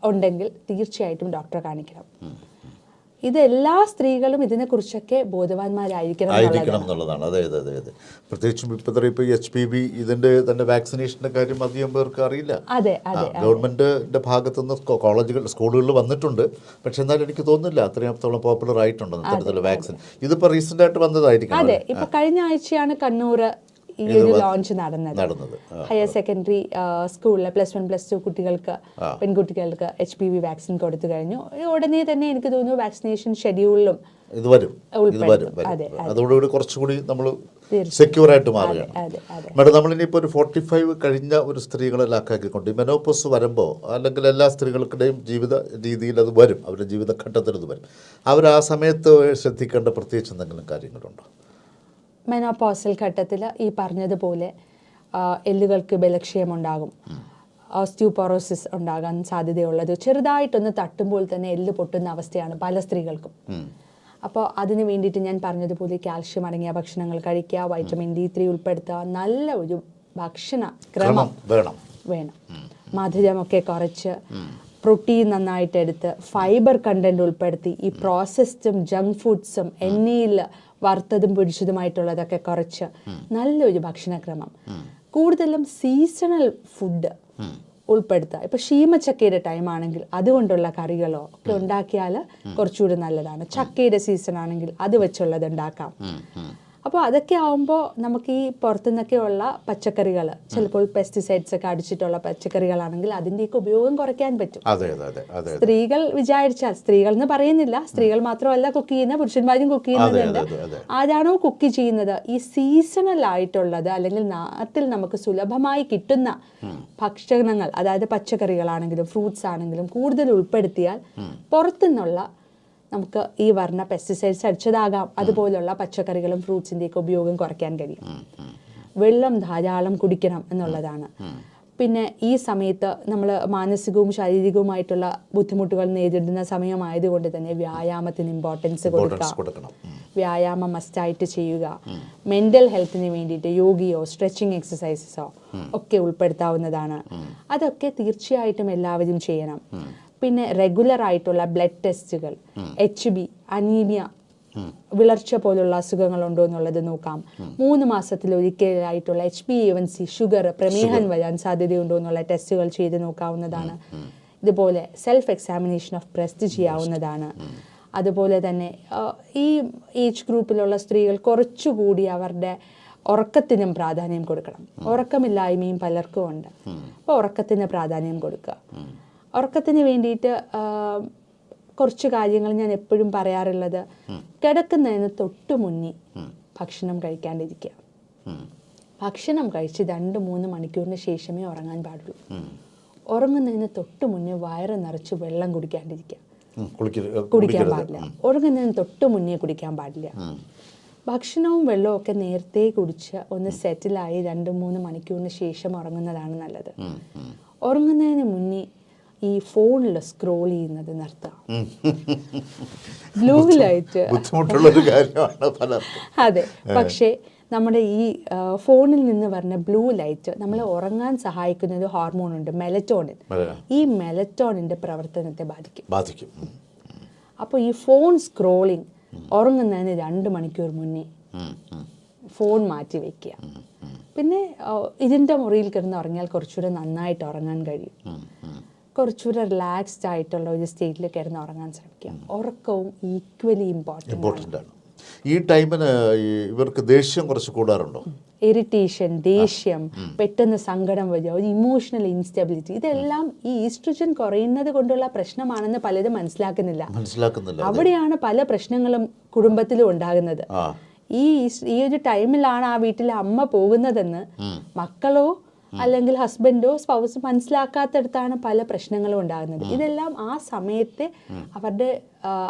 ഉണ്ടെങ്കിൽ തീർച്ചയായിട്ടും ഡോക്ടറെ കാണിക്കണം. ഇത് എല്ലാ സ്ത്രീകളും ഇതിനെക്കുറിച്ചൊക്കെ ബോധവാന്മാരായിരിക്കണം എന്നുള്ളതാണ്. അതെ അതെ അതെ അതെ. പ്രത്യേകിച്ചും ഇപ്പോൾ HPV ഇതിന്റെ തന്നെ വാക്സിനേഷന്റെ കാര്യം അധികം പേർക്ക് അറിയില്ല. അതെ അതെ. ഗവൺമെന്റിന്റെ ഭാഗത്തുനിന്ന് കോളേജുകൾ സ്കൂളുകളിൽ വന്നിട്ടുണ്ട്, പക്ഷെ എന്നാലും എനിക്ക് തോന്നുന്നില്ല അത്രത്തോളം പോപ്പുലർ ആയിട്ടുണ്ടെന്ന് ഇത്തരത്തിലുള്ള വാക്സിൻ. ഇതിപ്പോ റീസെന്റ് ആയിട്ട് വന്നതായിരിക്കും. അതെ, ഇപ്പൊ കഴിഞ്ഞ ആഴ്ചയാണ് കണ്ണൂർ ഈ ഒരു ലോഞ്ച് നടന്നത്. ഹയർ സെക്കൻഡറി സ്കൂളിലെ +1 +2 കുട്ടികൾക്ക്, പെൺകുട്ടികൾക്ക് HPV വാക്സിൻ കൊടുത്തു കഴിഞ്ഞു. ഉടനെ തന്നെ എനിക്ക് തോന്നുന്നു വാക്സിനേഷൻ ഷെഡ്യൂളിലും ഇത് വരും. അതോടുകൂടി കുറച്ചുകൂടി നമ്മൾ സെക്യൂർ ആയിട്ട് മാറുകയാണ്. മേഡം, നമ്മളിനിപ്പോൾ ഒരു 45 കഴിഞ്ഞ ഒരു സ്ത്രീകളെല്ലാം ആക്കിക്കൊണ്ട് ഈ മെനോപോസ് വരുമ്പോൾ, അല്ലെങ്കിൽ എല്ലാ സ്ത്രീകളുടെയും ജീവിത രീതിയിൽ അത് വരും, അവരുടെ ജീവിതഘട്ടത്തിൽ അത് വരും. അവർ ആ സമയത്ത് ശ്രദ്ധിക്കേണ്ട പ്രത്യേകിച്ച് എന്തെങ്കിലും കാര്യങ്ങളുണ്ടോ? മെനോപോസൽ ഘട്ടത്തിൽ ഈ പറഞ്ഞതുപോലെ എല്ലുകൾക്ക് ബലക്ഷയമുണ്ടാകും, ഓസ്റ്റിയോപോറോസിസ് ഉണ്ടാകാൻ സാധ്യതയുള്ളത്. ചെറുതായിട്ടൊന്ന് തട്ടുമ്പോൾ തന്നെ എല്ല് പൊട്ടുന്ന അവസ്ഥയാണ് പല സ്ത്രീകൾക്കും. അപ്പോൾ അതിന് വേണ്ടിയിട്ട് ഞാൻ പറഞ്ഞതുപോലെ കാൽഷ്യം അടങ്ങിയ ഭക്ഷണങ്ങൾ കഴിക്കുക, വൈറ്റമിൻ D3 ഉൾപ്പെടുത്തുക, നല്ല ഒരു ഭക്ഷണ ക്രമം വേണം. മധുരമൊക്കെ കുറച്ച്, പ്രോട്ടീൻ നന്നായിട്ട് എടുത്ത്, ഫൈബർ കണ്ടന്റ് ഉൾപ്പെടുത്തി, ഈ പ്രോസസ്ഡും ജങ്ക് ഫുഡ്സും എണ്ണയിൽ വറുത്തതും പൊടിച്ചതുമായിട്ടുള്ളതൊക്കെ കുറച്ച് നല്ലൊരു ഭക്ഷണക്രമം, കൂടുതലും സീസണൽ ഫുഡ് ഉൾപ്പെടുത്തുക. ഇപ്പോൾ ഷീമച്ചക്കയുടെ ടൈം ആണെങ്കിൽ അതുകൊണ്ടുള്ള കറികളോ ഒക്കെ ഉണ്ടാക്കിയാൽ കുറച്ചുകൂടി നല്ലതാണ്. ചക്കയുടെ സീസൺ ആണെങ്കിൽ അത് വെച്ചുള്ളത് ഉണ്ടാക്കാം. അപ്പോൾ അതൊക്കെ ആവുമ്പോൾ നമുക്ക് ഈ പുറത്തുനിന്നൊക്കെയുള്ള പച്ചക്കറികൾ, ചിലപ്പോൾ പെസ്റ്റിസൈഡ്സ് ഒക്കെ അടിച്ചിട്ടുള്ള പച്ചക്കറികളാണെങ്കിൽ അതിൻ്റെയൊക്കെ ഉപയോഗം കുറയ്ക്കാൻ പറ്റും. സ്ത്രീകൾ വിചാരിച്ചാൽ, സ്ത്രീകൾ എന്ന് പറയുന്നില്ല, സ്ത്രീകൾ മാത്രമല്ല കുക്ക് ചെയ്യുന്ന, പുരുഷന്മാരും കുക്ക് ചെയ്യുന്നുണ്ട്. ആരാണോ കുക്ക് ചെയ്യുന്നത് ഈ സീസണൽ ആയിട്ടുള്ളത് അല്ലെങ്കിൽ നാട്ടിൽ നമുക്ക് സുലഭമായി കിട്ടുന്ന ഭക്ഷണങ്ങൾ, അതായത് പച്ചക്കറികളാണെങ്കിലും ഫ്രൂട്ട്സ് ആണെങ്കിലും കൂടുതൽ ഉൾപ്പെടുത്തിയാൽ പുറത്തുനിന്നുള്ള നമുക്ക് ഈ പറഞ്ഞ പെസ്റ്റിസൈഡ്സ് അടിച്ചതാകാം അതുപോലുള്ള പച്ചക്കറികളും ഫ്രൂട്ട്സിൻ്റെയൊക്കെ ഉപയോഗം കുറയ്ക്കാൻ കഴിയും. വെള്ളം ധാരാളം കുടിക്കണം എന്നുള്ളതാണ്. പിന്നെ ഈ സമയത്ത് നമ്മൾ മാനസികവും ശാരീരികവുമായിട്ടുള്ള ബുദ്ധിമുട്ടുകൾ നേരിടുന്ന സമയമായതുകൊണ്ട് തന്നെ വ്യായാമത്തിന് ഇമ്പോർട്ടൻസ് കൊടുക്കണം. വ്യായാമം മസ്റ്റായിട്ട് ചെയ്യുക. മെൻ്റൽ ഹെൽത്തിന് വേണ്ടിയിട്ട് യോഗയോ സ്ട്രെച്ചിങ് എക്സസൈസസോ ഒക്കെ ഉൾപ്പെടുത്താവുന്നതാണ്. അതൊക്കെ തീർച്ചയായിട്ടും എല്ലാവരും ചെയ്യണം. പിന്നെ റെഗുലർ ആയിട്ടുള്ള ബ്ലഡ് ടെസ്റ്റുകൾ, HB, അനീമിയ, വിളർച്ച പോലുള്ള അസുഖങ്ങളുണ്ടോ എന്നുള്ളത് നോക്കാം. 3 മാസത്തിലൊരിക്കലായിട്ടുള്ള HbA1c, ഷുഗർ, പ്രമേഹം വരാൻ സാധ്യതയുണ്ടോ എന്നുള്ള ടെസ്റ്റുകൾ ചെയ്ത് നോക്കാവുന്നതാണ്. ഇതുപോലെ സെൽഫ് എക്സാമിനേഷൻ ഓഫ് ബ്രസ്റ്റ് ചെയ്യാവുന്നതാണ്. അതുപോലെ തന്നെ ഈ ഏജ് ഗ്രൂപ്പിലുള്ള സ്ത്രീകൾ കുറച്ചുകൂടി അവരുടെ ഉറക്കത്തിനും പ്രാധാന്യം കൊടുക്കണം. ഉറക്കമില്ലായ്മയും പലർക്കും ഉണ്ട്. അപ്പോൾ ഉറക്കത്തിന് പ്രാധാന്യം കൊടുക്കുക. ഉറക്കത്തിന് വേണ്ടിയിട്ട് കുറച്ച് കാര്യങ്ങൾ ഞാൻ എപ്പോഴും പറയാറുള്ളത്, കിടക്കുന്നതിന് തൊട്ട് മുന്നേ ഭക്ഷണം കഴിക്കാണ്ടിരിക്കുക. ഭക്ഷണം കഴിച്ച് 2-3 മണിക്കൂറിന് ശേഷമേ ഉറങ്ങാൻ പാടുള്ളൂ. ഉറങ്ങുന്നതിന് തൊട്ട് മുന്നേ വയറ് നിറച്ച് വെള്ളം കുടിക്കാൻ പാടില്ല. ഉറങ്ങുന്നതിന് തൊട്ട് മുന്നേ കുടിക്കാൻ പാടില്ല. ഭക്ഷണവും വെള്ളവും ഒക്കെ നേരത്തെ കുടിച്ച് ഒന്ന് സെറ്റിലായി 2-3 മണിക്കൂറിന് ശേഷം ഉറങ്ങുന്നതാണ് നല്ലത്. ഉറങ്ങുന്നതിന് മുന്നേ ഈ ഫോണിൽ സ്ക്രോൾ ചെയ്യുന്നത് നിർത്താം. ബ്ലൂ ലൈറ്റ് ബുദ്ധിമുട്ടുള്ളൊരു കാര്യമാണ് പലർക്കും. അതെ, പക്ഷേ നമ്മുടെ ഈ ഫോണിൽ നിന്ന് വരുന്ന ബ്ലൂ ലൈറ്റ് നമ്മളെ ഉറങ്ങാൻ സഹായിക്കുന്ന ഒരു ഹോർമോൺ ഉണ്ട്, മെലറ്റോണിൻ. ഈ മെലറ്റോണിൻ്റെ പ്രവർത്തനത്തെ ബാധിക്കും. അപ്പോൾ ഈ ഫോൺ സ്ക്രോളിങ് ഉറങ്ങുന്നതിന് 2 മണിക്കൂർ മുന്നേ ഫോൺ മാറ്റി വയ്ക്കുക. പിന്നെ ഇതിൻ്റെ മുറിയിൽ കിടന്ന് ഉറങ്ങിയാൽ കുറച്ചുകൂടെ നന്നായിട്ട് ഉറങ്ങാൻ കഴിയും. കുറച്ചുകൂടെ റിലാക്സ്ഡ് ആയിട്ടുള്ള ഒരു സ്റ്റേറ്റിൽ കിടന്ന് ഉറങ്ങാൻ ശ്രമിക്കുക. ഉറക്കവും ഈക്വലി ഇമ്പോർട്ടൻ്റ് ആണ്. ഈ ടൈമിന് ഇവർക്ക് ദേഷ്യം കുറച്ച് കൂടാറുണ്ടോ? ഇറിറ്റേഷൻ, ദേഷ്യം, പെട്ടെന്ന് സങ്കടം വരിക, ഒരു ഇമോഷണൽ ഇൻസ്റ്റെബിലിറ്റി, ഇതെല്ലാം ഈ ഈസ്ട്രജൻ കുറയുന്നത് കൊണ്ടുള്ള പ്രശ്നമാണെന്ന് പലരും മനസ്സിലാക്കുന്നില്ല. അവിടെയാണ് പല പ്രശ്നങ്ങളും കുടുംബത്തിലും ഉണ്ടാകുന്നത്. ഈ ഒരു ടൈമിലാണ് ആ വീട്ടിലെ അമ്മ പോകുന്നതെന്ന് മക്കളോ അല്ലെങ്കിൽ ഹസ്ബൻഡോ സ്പൗസ് മനസ്സിലാക്കാത്തടത്താണ് പല പ്രശ്നങ്ങളും ഉണ്ടാകുന്നത്. ഇതെല്ലാം ആ സമയത്തെ അവരുടെ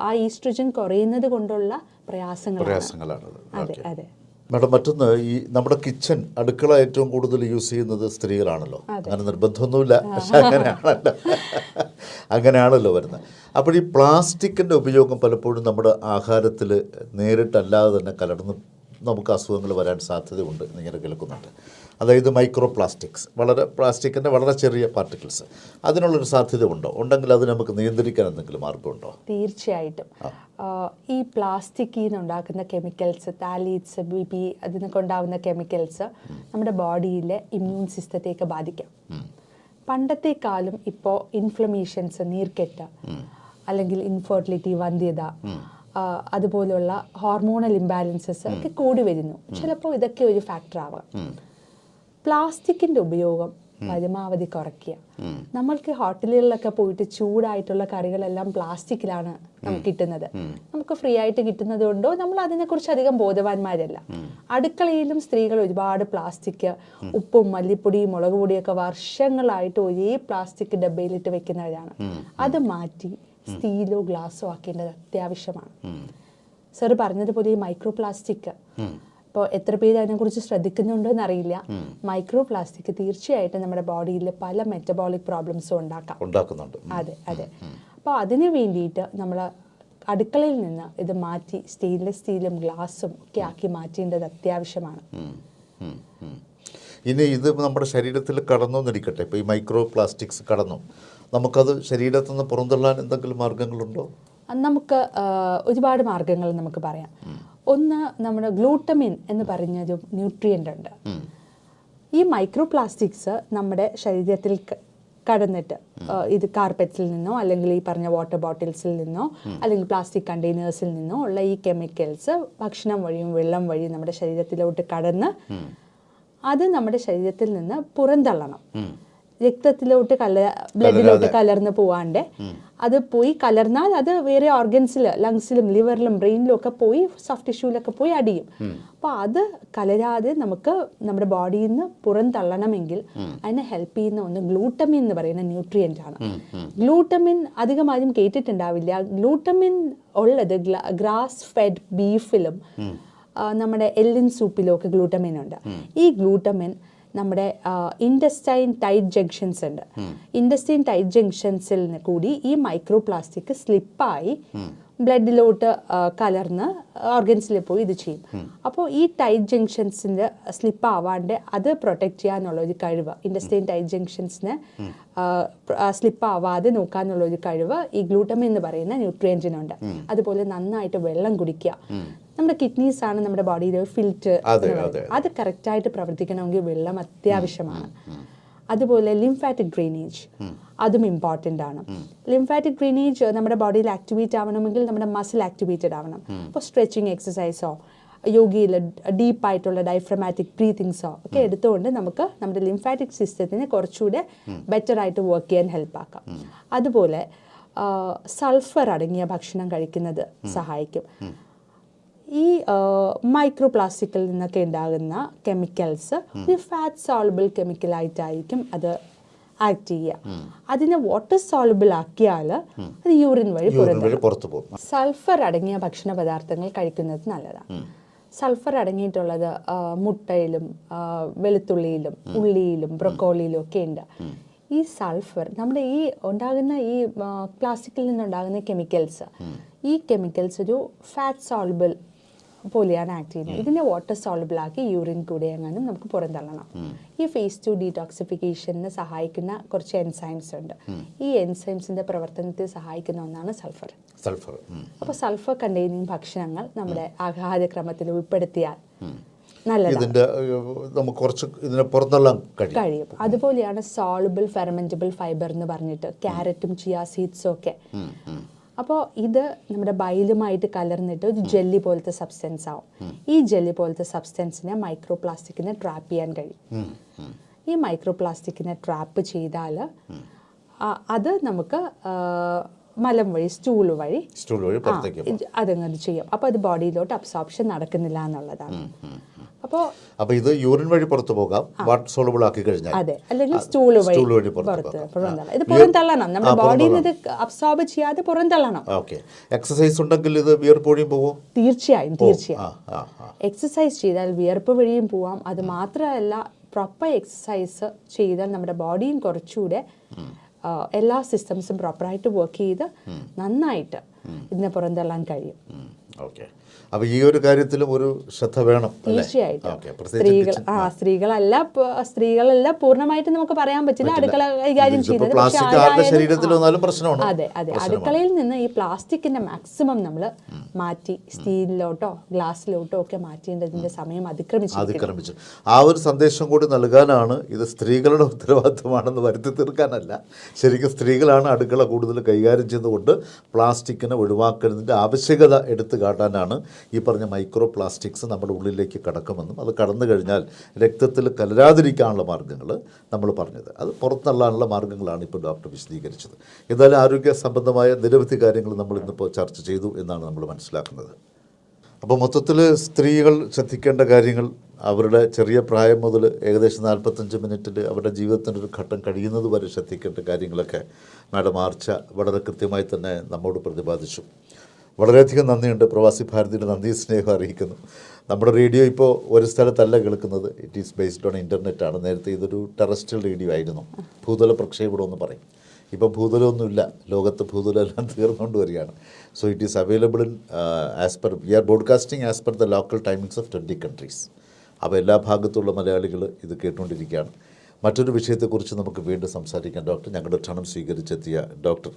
ആ ഈസ്ട്രജൻ കുറയുന്നത് കൊണ്ടുള്ള പ്രയാസങ്ങളാണ്. അതെ അതെ. മാഡം, മറ്റൊന്ന്, ഈ നമ്മുടെ കിച്ചൺ, അടുക്കള ഏറ്റവും കൂടുതൽ യൂസ് ചെയ്യുന്നത് സ്ത്രീകളാണല്ലോ. അങ്ങനെ നിർബന്ധമൊന്നുമില്ല, പക്ഷെ അങ്ങനെയാണല്ലോ വരുന്നത്. അപ്പോൾ ഈ പ്ലാസ്റ്റിക്കിൻ്റെ ഉപയോഗം പലപ്പോഴും നമ്മുടെ ആഹാരത്തിൽ നേരിട്ടല്ലാതെ തന്നെ കലർന്ന് നമുക്ക് അസുഖങ്ങൾ വരാൻ സാധ്യതയുണ്ട് എന്നിങ്ങനെ കേൾക്കുന്നുണ്ട്. അതായത് മൈക്രോ പ്ലാസ്റ്റിക്സ്, പ്ലാസ്റ്റിക്കിൻ്റെ വളരെ ചെറിയ പാർട്ടിക്കിൾസ്, അതിനുള്ളൊരു സാധ്യത ഉണ്ടെങ്കിൽ അത് നമുക്ക് നിയന്ത്രിക്കാൻ എന്തെങ്കിലും മാർഗമുണ്ടോ? തീർച്ചയായിട്ടും. ഈ പ്ലാസ്റ്റിക്കിൽ നിന്നുണ്ടാക്കുന്ന കെമിക്കൽസ്, താലീറ്റ്സ്, BB, അതിനൊക്കെ ഉണ്ടാകുന്ന കെമിക്കൽസ് നമ്മുടെ ബോഡിയിലെ ഇമ്മ്യൂൺ സിസ്റ്റത്തെയൊക്കെ ബാധിക്കാം. പണ്ടത്തെക്കാളും ഇപ്പോൾ ഇൻഫ്ലമേഷൻസ്, നീർക്കെട്ട്, അല്ലെങ്കിൽ ഇൻഫെർട്ടിലിറ്റി, വന്ധ്യത, അതുപോലുള്ള ഹോർമോണൽ ഇംബാലൻസസ് ഒക്കെ കൂടി വരുന്നു. ചിലപ്പോൾ ഇതൊക്കെ ഒരു ഫാക്ടർ ആവാം. പ്ലാസ്റ്റിക്കിൻ്റെ ഉപയോഗം പരമാവധി കുറയ്ക്കുക. നമ്മൾക്ക് ഹോട്ടലുകളിലൊക്കെ പോയിട്ട് ചൂടായിട്ടുള്ള കറികളെല്ലാം പ്ലാസ്റ്റിക്കിലാണ് നമുക്ക് കിട്ടുന്നത്. നമുക്ക് ഫ്രീ ആയിട്ട് കിട്ടുന്നത് കൊണ്ടോ നമ്മൾ അതിനെക്കുറിച്ച് അധികം ബോധവാന്മാരല്ല. അടുക്കളയിലും സ്ത്രീകൾ ഒരുപാട് പ്ലാസ്റ്റിക്, ഉപ്പും മല്ലിപ്പൊടിയും മുളക് പൊടിയൊക്കെ വർഷങ്ങളായിട്ട് ഒരേ പ്ലാസ്റ്റിക് ഡബ്ബയിലിട്ട് വെക്കുന്നവരാണ്. അത് മാറ്റി സ്റ്റീലോ ഗ്ലാസ്സോ ആക്കേണ്ടത് അത്യാവശ്യമാണ്. സർ പറഞ്ഞതുപോലെ ഈ മൈക്രോ പ്ലാസ്റ്റിക്, ഇപ്പോൾ എത്ര പേര് അതിനെക്കുറിച്ച് ശ്രദ്ധിക്കുന്നുണ്ടോ എന്നറിയില്ല. മൈക്രോ പ്ലാസ്റ്റിക് തീർച്ചയായിട്ടും നമ്മുടെ ബോഡിയിൽ പല മെറ്റബോളിക് പ്രോബ്ലംസും ഉണ്ടാക്കുന്നുണ്ട്. അതെ അതെ. അപ്പോൾ അതിന് വേണ്ടിയിട്ട് നമ്മൾ അടുക്കളയിൽ നിന്ന് ഇത് മാറ്റി സ്റ്റെയിൻലെസ് സ്റ്റീലും ഗ്ലാസും ഒക്കെ ആക്കി മാറ്റേണ്ടത് അത്യാവശ്യമാണ്. ഇനി ഇത് നമ്മുടെ ശരീരത്തിൽ കടന്നു എന്നിരിക്കട്ടെ, ഇപ്പോൾ ഈ മൈക്രോ പ്ലാസ്റ്റിക്സ് കടന്നു, നമുക്കത് ശരീരത്തിൽ നിന്ന് പുറന്തള്ളാൻ എന്തെങ്കിലും മാർഗങ്ങളുണ്ടോ? നമുക്ക് ഒരുപാട് മാർഗങ്ങൾ നമുക്ക് പറയാം. ഒന്ന്, നമ്മുടെ ഗ്ലൂട്ടമിൻ എന്ന് പറഞ്ഞൊരു ന്യൂട്രിയൻ്റ് ഉണ്ട്. ഈ മൈക്രോ പ്ലാസ്റ്റിക്സ് നമ്മുടെ ശരീരത്തിൽ കടന്നിട്ട് ഇത് കാർപ്പറ്റ്സിൽ നിന്നോ അല്ലെങ്കിൽ ഈ പറഞ്ഞ വാട്ടർ ബോട്ടിൽസിൽ നിന്നോ അല്ലെങ്കിൽ പ്ലാസ്റ്റിക് കണ്ടെയ്നേഴ്സിൽ നിന്നോ ഉള്ള ഈ കെമിക്കൽസ് ഭക്ഷണം വഴിയും വെള്ളം വഴിയും നമ്മുടെ ശരീരത്തിലോട്ട് കടന്ന് അത് നമ്മുടെ ശരീരത്തിൽ നിന്ന് പുറന്തള്ളണം. രക്തത്തിലോട്ട് ബ്ലഡിലോട്ട് കലർന്ന് പോവാണ്ട് അത് പോയി കലർന്നാൽ അത് വേറെ ഓർഗൻസിൽ, ലങ്സിലും ലിവറിലും ബ്രെയിനിലും ഒക്കെ പോയി സോഫ്റ്റ് ടിഷ്യൂലൊക്കെ പോയി അടിയും. അപ്പോൾ അത് കലരാതെ നമുക്ക് നമ്മുടെ ബോഡിയിൽ നിന്ന് പുറന്തള്ളണമെങ്കിൽ അതിനെ ഹെൽപ്പ് ചെയ്യുന്ന ഒന്ന് ഗ്ലൂട്ടമിൻ എന്ന് പറയുന്ന ന്യൂട്രിയൻ്റ് ആണ്. ഗ്ലൂട്ടമിൻ അധികം ആരും കേട്ടിട്ടുണ്ടാവില്ല. ഗ്ലൂട്ടമിൻ ഉള്ളത് ഗ്രാസ് ഫെഡ് ബീഫിലും നമ്മുടെ എല്ലിൻ സൂപ്പിലും ഒക്കെ ഗ്ലൂട്ടമിൻ ഉണ്ട്. ഈ ഗ്ലൂട്ടമിൻ നമ്മുടെ ഇൻഡസ്റ്റൈൻ ടൈറ്റ് ജംഗ്ഷൻസ് ഉണ്ട്. ഇൻഡസ്റ്റൈൻ ടൈറ്റ് ജംഗ്ഷൻസിൽ കൂടി ഈ മൈക്രോ പ്ലാസ്റ്റിക് സ്ലിപ്പായി ബ്ലഡിലോട്ട് കലർന്ന് ഓർഗൻസിൽ പോയി ഇത് ചെയ്യും. അപ്പോൾ ഈ ടൈറ്റ് ജംഗ്ഷൻസിൻ്റെ സ്ലിപ്പ് ആവാണ്ട് അത് പ്രൊട്ടക്റ്റ് ചെയ്യാനുള്ള ഒരു കഴിവ്, ഇൻഡസ്റ്റൈൻ ടൈറ്റ് ജംഗ്ഷൻസിനെ സ്ലിപ്പ് ആവാതെ നോക്കാനുള്ള ഒരു കഴിവ് ഈ ഗ്ലൂട്ടമിൻ എന്ന് പറയുന്ന ന്യൂട്രിയൻറ്റിനുണ്ട്. അതുപോലെ നന്നായിട്ട് വെള്ളം കുടിക്കുക. നമ്മുടെ കിഡ്നീസ് ആണ് നമ്മുടെ ബോഡിയിലെ ഫിൽറ്റർ. അത് കറക്റ്റായിട്ട് പ്രവർത്തിക്കണമെങ്കിൽ വെള്ളം അത്യാവശ്യമാണ്. അതുപോലെ ലിംഫാറ്റിക് ഡ്രെയിനേജ് അതും ഇമ്പോർട്ടൻ്റ് ആണ്. ലിംഫാറ്റിക് ഡ്രെയിനേജ് നമ്മുടെ ബോഡിയിൽ ആക്ടിവേറ്റ് ആവണമെങ്കിൽ നമ്മുടെ മസിൽ ആക്ടിവേറ്റഡ് ആവണം. അപ്പോൾ സ്ട്രെച്ചിങ് എക്സസൈസോ യോഗയിൽ ഡീപ്പായിട്ടുള്ള ഡയഫ്രമാറ്റിക് ബ്രീത്തിങ്സോ ഒക്കെ എടുത്തുകൊണ്ട് നമുക്ക് നമ്മുടെ ലിംഫാറ്റിക് സിസ്റ്റത്തിനെ കുറച്ചുകൂടെ ബെറ്റർ ആയിട്ട് വർക്ക് ചെയ്യാൻ ഹെൽപ്പ് ആക്കാം. അതുപോലെ സൾഫർ അടങ്ങിയ ഭക്ഷണം കഴിക്കുന്നത് സഹായിക്കും. ഈ മൈക്രോ പ്ലാസ്റ്റിക്കിൽ നിന്നൊക്കെ ഉണ്ടാകുന്ന കെമിക്കൽസ് ഒരു ഫാറ്റ് സോളുബിൾ കെമിക്കലായിട്ടായിരിക്കും അത് ആക്ട് ചെയ്യുക. അതിനെ വാട്ടർ സോളുബിൾ ആക്കിയാൽ അത് യൂറിൻ വഴി പുറത്തു പോകും. സൾഫർ അടങ്ങിയ ഭക്ഷണ പദാർത്ഥങ്ങൾ കഴിക്കുന്നത് നല്ലതാണ്. സൾഫർ അടങ്ങിയിട്ടുള്ളത് മുട്ടയിലും വെളുത്തുള്ളിയിലും ഉള്ളിയിലും ബ്രൊക്കോളിയിലും ഒക്കെ ഉണ്ട്. ഈ സൾഫർ നമ്മുടെ ഈ ഉണ്ടാകുന്ന ഈ പ്ലാസ്റ്റിക്കിൽ നിന്നുണ്ടാകുന്ന കെമിക്കൽസ്, ഈ കെമിക്കൽസ് ഒരു ഫാറ്റ് സോളുബിൾ പോലെയാണ് ആക്ട് ചെയ്യുന്നത്. ഇതിനെ വാട്ടർ സോളുബിൾ ആക്കി യൂറിൻ കൂടെ എങ്ങാനും നമുക്ക് പുറന്തള്ളണം. ഈ ഫേസ് 2 ഡീടോക്സിഫിക്കേഷന് സഹായിക്കുന്ന കുറച്ച് എൻസൈംസ് ഉണ്ട്. ഈ എൻസൈംസിന്റെ പ്രവർത്തനത്തെ സഹായിക്കുന്ന ഒന്നാണ് സൾഫർ. അപ്പോൾ സൾഫർ കണ്ടെയ്നിങ് ഭക്ഷണങ്ങൾ നമ്മുടെ ആഹാരക്രമത്തിൽ ഉൾപ്പെടുത്തിയാൽ കഴിയും. അതുപോലെയാണ് സോളുബിൾ ഫെർമെന്റബിൾ ഫൈബർ എന്ന് പറഞ്ഞിട്ട് ക്യാരറ്റും ചിയ സീഡ്സും ഒക്കെ. അപ്പോൾ ഇത് നമ്മുടെ ബൈലുമായിട്ട് കലർന്നിട്ട് ഒരു ജെല്ലി പോലത്തെ സബ്സ്റ്റൻസ് ആവും. ഈ ജെല്ലി പോലത്തെ സബ്സ്റ്റൻസിനെ മൈക്രോ പ്ലാസ്റ്റിക്കിനെ ട്രാപ്പ് ചെയ്യാൻ കഴിയും. ഈ മൈക്രോ പ്ലാസ്റ്റിക്കിനെ ട്രാപ്പ് ചെയ്താൽ അത് നമുക്ക് മലം വഴി സ്റ്റൂൾ വഴി അതങ്ങനെ ചെയ്യും. അപ്പോൾ അത് ബോഡിയിലോട്ട് അബ്സോർപ്ഷൻ നടക്കുന്നില്ല എന്നുള്ളതാണ്. അപ്പോൾ ഇത് യൂറിൻ വഴി പുറത്തു പോകാം, വാട്ടർ സോളുബിൾ ആക്കി കഴിഞ്ഞാൽ. അതെ, അല്ലെങ്കിൽ സ്റ്റൂൾ വഴി ഇത് പുറന്തള്ളണം. നമ്മുടെ ബോഡിയിൽ നിന്ന് ഇത് അബ്സോർബ് ചെയ്യാതെ പുറന്തള്ളണം. ഓക്കെ. എക്സസൈസ് ഉണ്ടെങ്കിൽ ഇത് വിയർപ്പ് വഴിയും പോകും. തീർച്ചയായും. എക്സസൈസ് ചെയ്താൽ വിയർപ്പ് വഴിയും പോവാം. അത് മാത്രമല്ല, പ്രോപ്പർ എക്സസൈസ് ചെയ്താൽ നമ്മുടെ ബോഡിയും കുറച്ചുകൂടെ എല്ലാ സിസ്റ്റംസും പ്രോപ്പറായിട്ട് വർക്ക് ചെയ്ത് നന്നായിട്ട് ഇതിനെ പുറന്തള്ളാൻ കഴിയും. ഓക്കെ. അപ്പോൾ ഈ ഒരു കാര്യത്തിലും ഒരു ശ്രദ്ധ വേണം. തീർച്ചയായിട്ടും. സ്ത്രീകളല്ല പൂർണ്ണമായിട്ട് നമുക്ക് പറയാൻ പറ്റില്ല. അടുക്കള കൈകാര്യം ചെയ്യുന്നത്. അതെ, അടുക്കളയിൽ നിന്ന് ഈ പ്ലാസ്റ്റിക്കിന്റെ മാക്സിമം നമ്മൾ മാറ്റി സ്റ്റീലിലോട്ടോ ഗ്ലാസ്സിലോട്ടോ ഒക്കെ മാറ്റേണ്ടതിന്റെ സമയം അതിക്രമിച്ചു. ആ ഒരു സന്ദേശം കൂടി നൽകാനാണ്. ഇത് സ്ത്രീകളുടെ ഉത്തരവാദിത്തമാണെന്ന് വരുത്തി തീർക്കാനല്ല. ശരിക്കും സ്ത്രീകളാണ് അടുക്കള കൂടുതൽ കൈകാര്യം ചെയ്തുകൊണ്ട് പ്ലാസ്റ്റിക്കിനെ ഒഴിവാക്കുന്നതിൻ്റെ ആവശ്യകത എടുത്തു കാട്ടാനാണ് ഈ പറഞ്ഞ മൈക്രോ പ്ലാസ്റ്റിക്സ് നമ്മുടെ ഉള്ളിലേക്ക് കടക്കുമെന്നും അത് കടന്നു കഴിഞ്ഞാൽ രക്തത്തിൽ കലരാതിരിക്കാനുള്ള മാർഗ്ഗങ്ങൾ നമ്മൾ പറഞ്ഞത്, അത് പുറത്തള്ളാനുള്ള മാർഗ്ഗങ്ങളാണ് ഇപ്പോൾ ഡോക്ടർ വിശദീകരിച്ചത്. എന്തായാലും ആരോഗ്യ സംബന്ധമായ നിരവധി കാര്യങ്ങൾ നമ്മൾ ഇന്നിപ്പോൾ ചർച്ച ചെയ്തു എന്നാണ് നമ്മൾ മനസ്സിലാക്കുന്നത്. അപ്പോൾ മൊത്തത്തിൽ സ്ത്രീകൾ ശ്രദ്ധിക്കേണ്ട കാര്യങ്ങൾ, അവരുടെ ചെറിയ പ്രായം മുതൽ ഏകദേശം 45 മിനിറ്റിൽ അവരുടെ ജീവിതത്തിൻ്റെ ഒരു ഘട്ടം കഴിയുന്നത് വരെ ശ്രദ്ധിക്കേണ്ട കാര്യങ്ങളൊക്കെ മാഡം ആർച്ച വളരെ കൃത്യമായി തന്നെ നമ്മോട് പ്രതിപാദിച്ചു. വളരെയധികം നന്ദിയുണ്ട്. പ്രവാസി ഭാരതിയുടെ നന്ദി സ്നേഹം അറിയിക്കുന്നു. നമ്മുടെ റേഡിയോ ഇപ്പോൾ ഒരു സ്ഥലത്തല്ല കേൾക്കുന്നത്, ഇറ്റ് ഈസ് ബേസ്ഡ് ഓൺ ഇൻ്റർനെറ്റാണ്. നേരത്തെ ഇതൊരു ടെറസ്ട്രിയൽ റേഡിയോ ആയിരുന്നു, ഭൂതല പ്രക്ഷേപണം എന്ന് പറയും. ഇപ്പോൾ ഭൂതലമൊന്നുമില്ല, ലോകത്ത് ഭൂതലമെല്ലാം തീർന്നുകൊണ്ട് വരികയാണ്. So it is available in as per we are broadcasting as per the local timings of 20 countries. അപ്പോൾ എല്ലാ ഭാഗത്തുള്ള മലയാളികൾ ഇത് കേട്ടുകൊണ്ടിരിക്കുകയാണ്. മറ്റൊരു വിഷയത്തെക്കുറിച്ച് നമുക്ക് വീണ്ടും സംസാരിക്കാം. ഡോക്ടർ, ഞങ്ങളുടെ ക്ഷണം സ്വീകരിച്ചെത്തിയ ഡോക്ടർ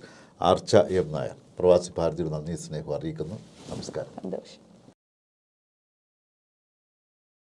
ആർച്ച എം നായർ, പ്രവാസി ഭാരതിയുടെ നന്ദി സ്നേഹം അറിയിക്കുന്നു. നമസ്കാരം.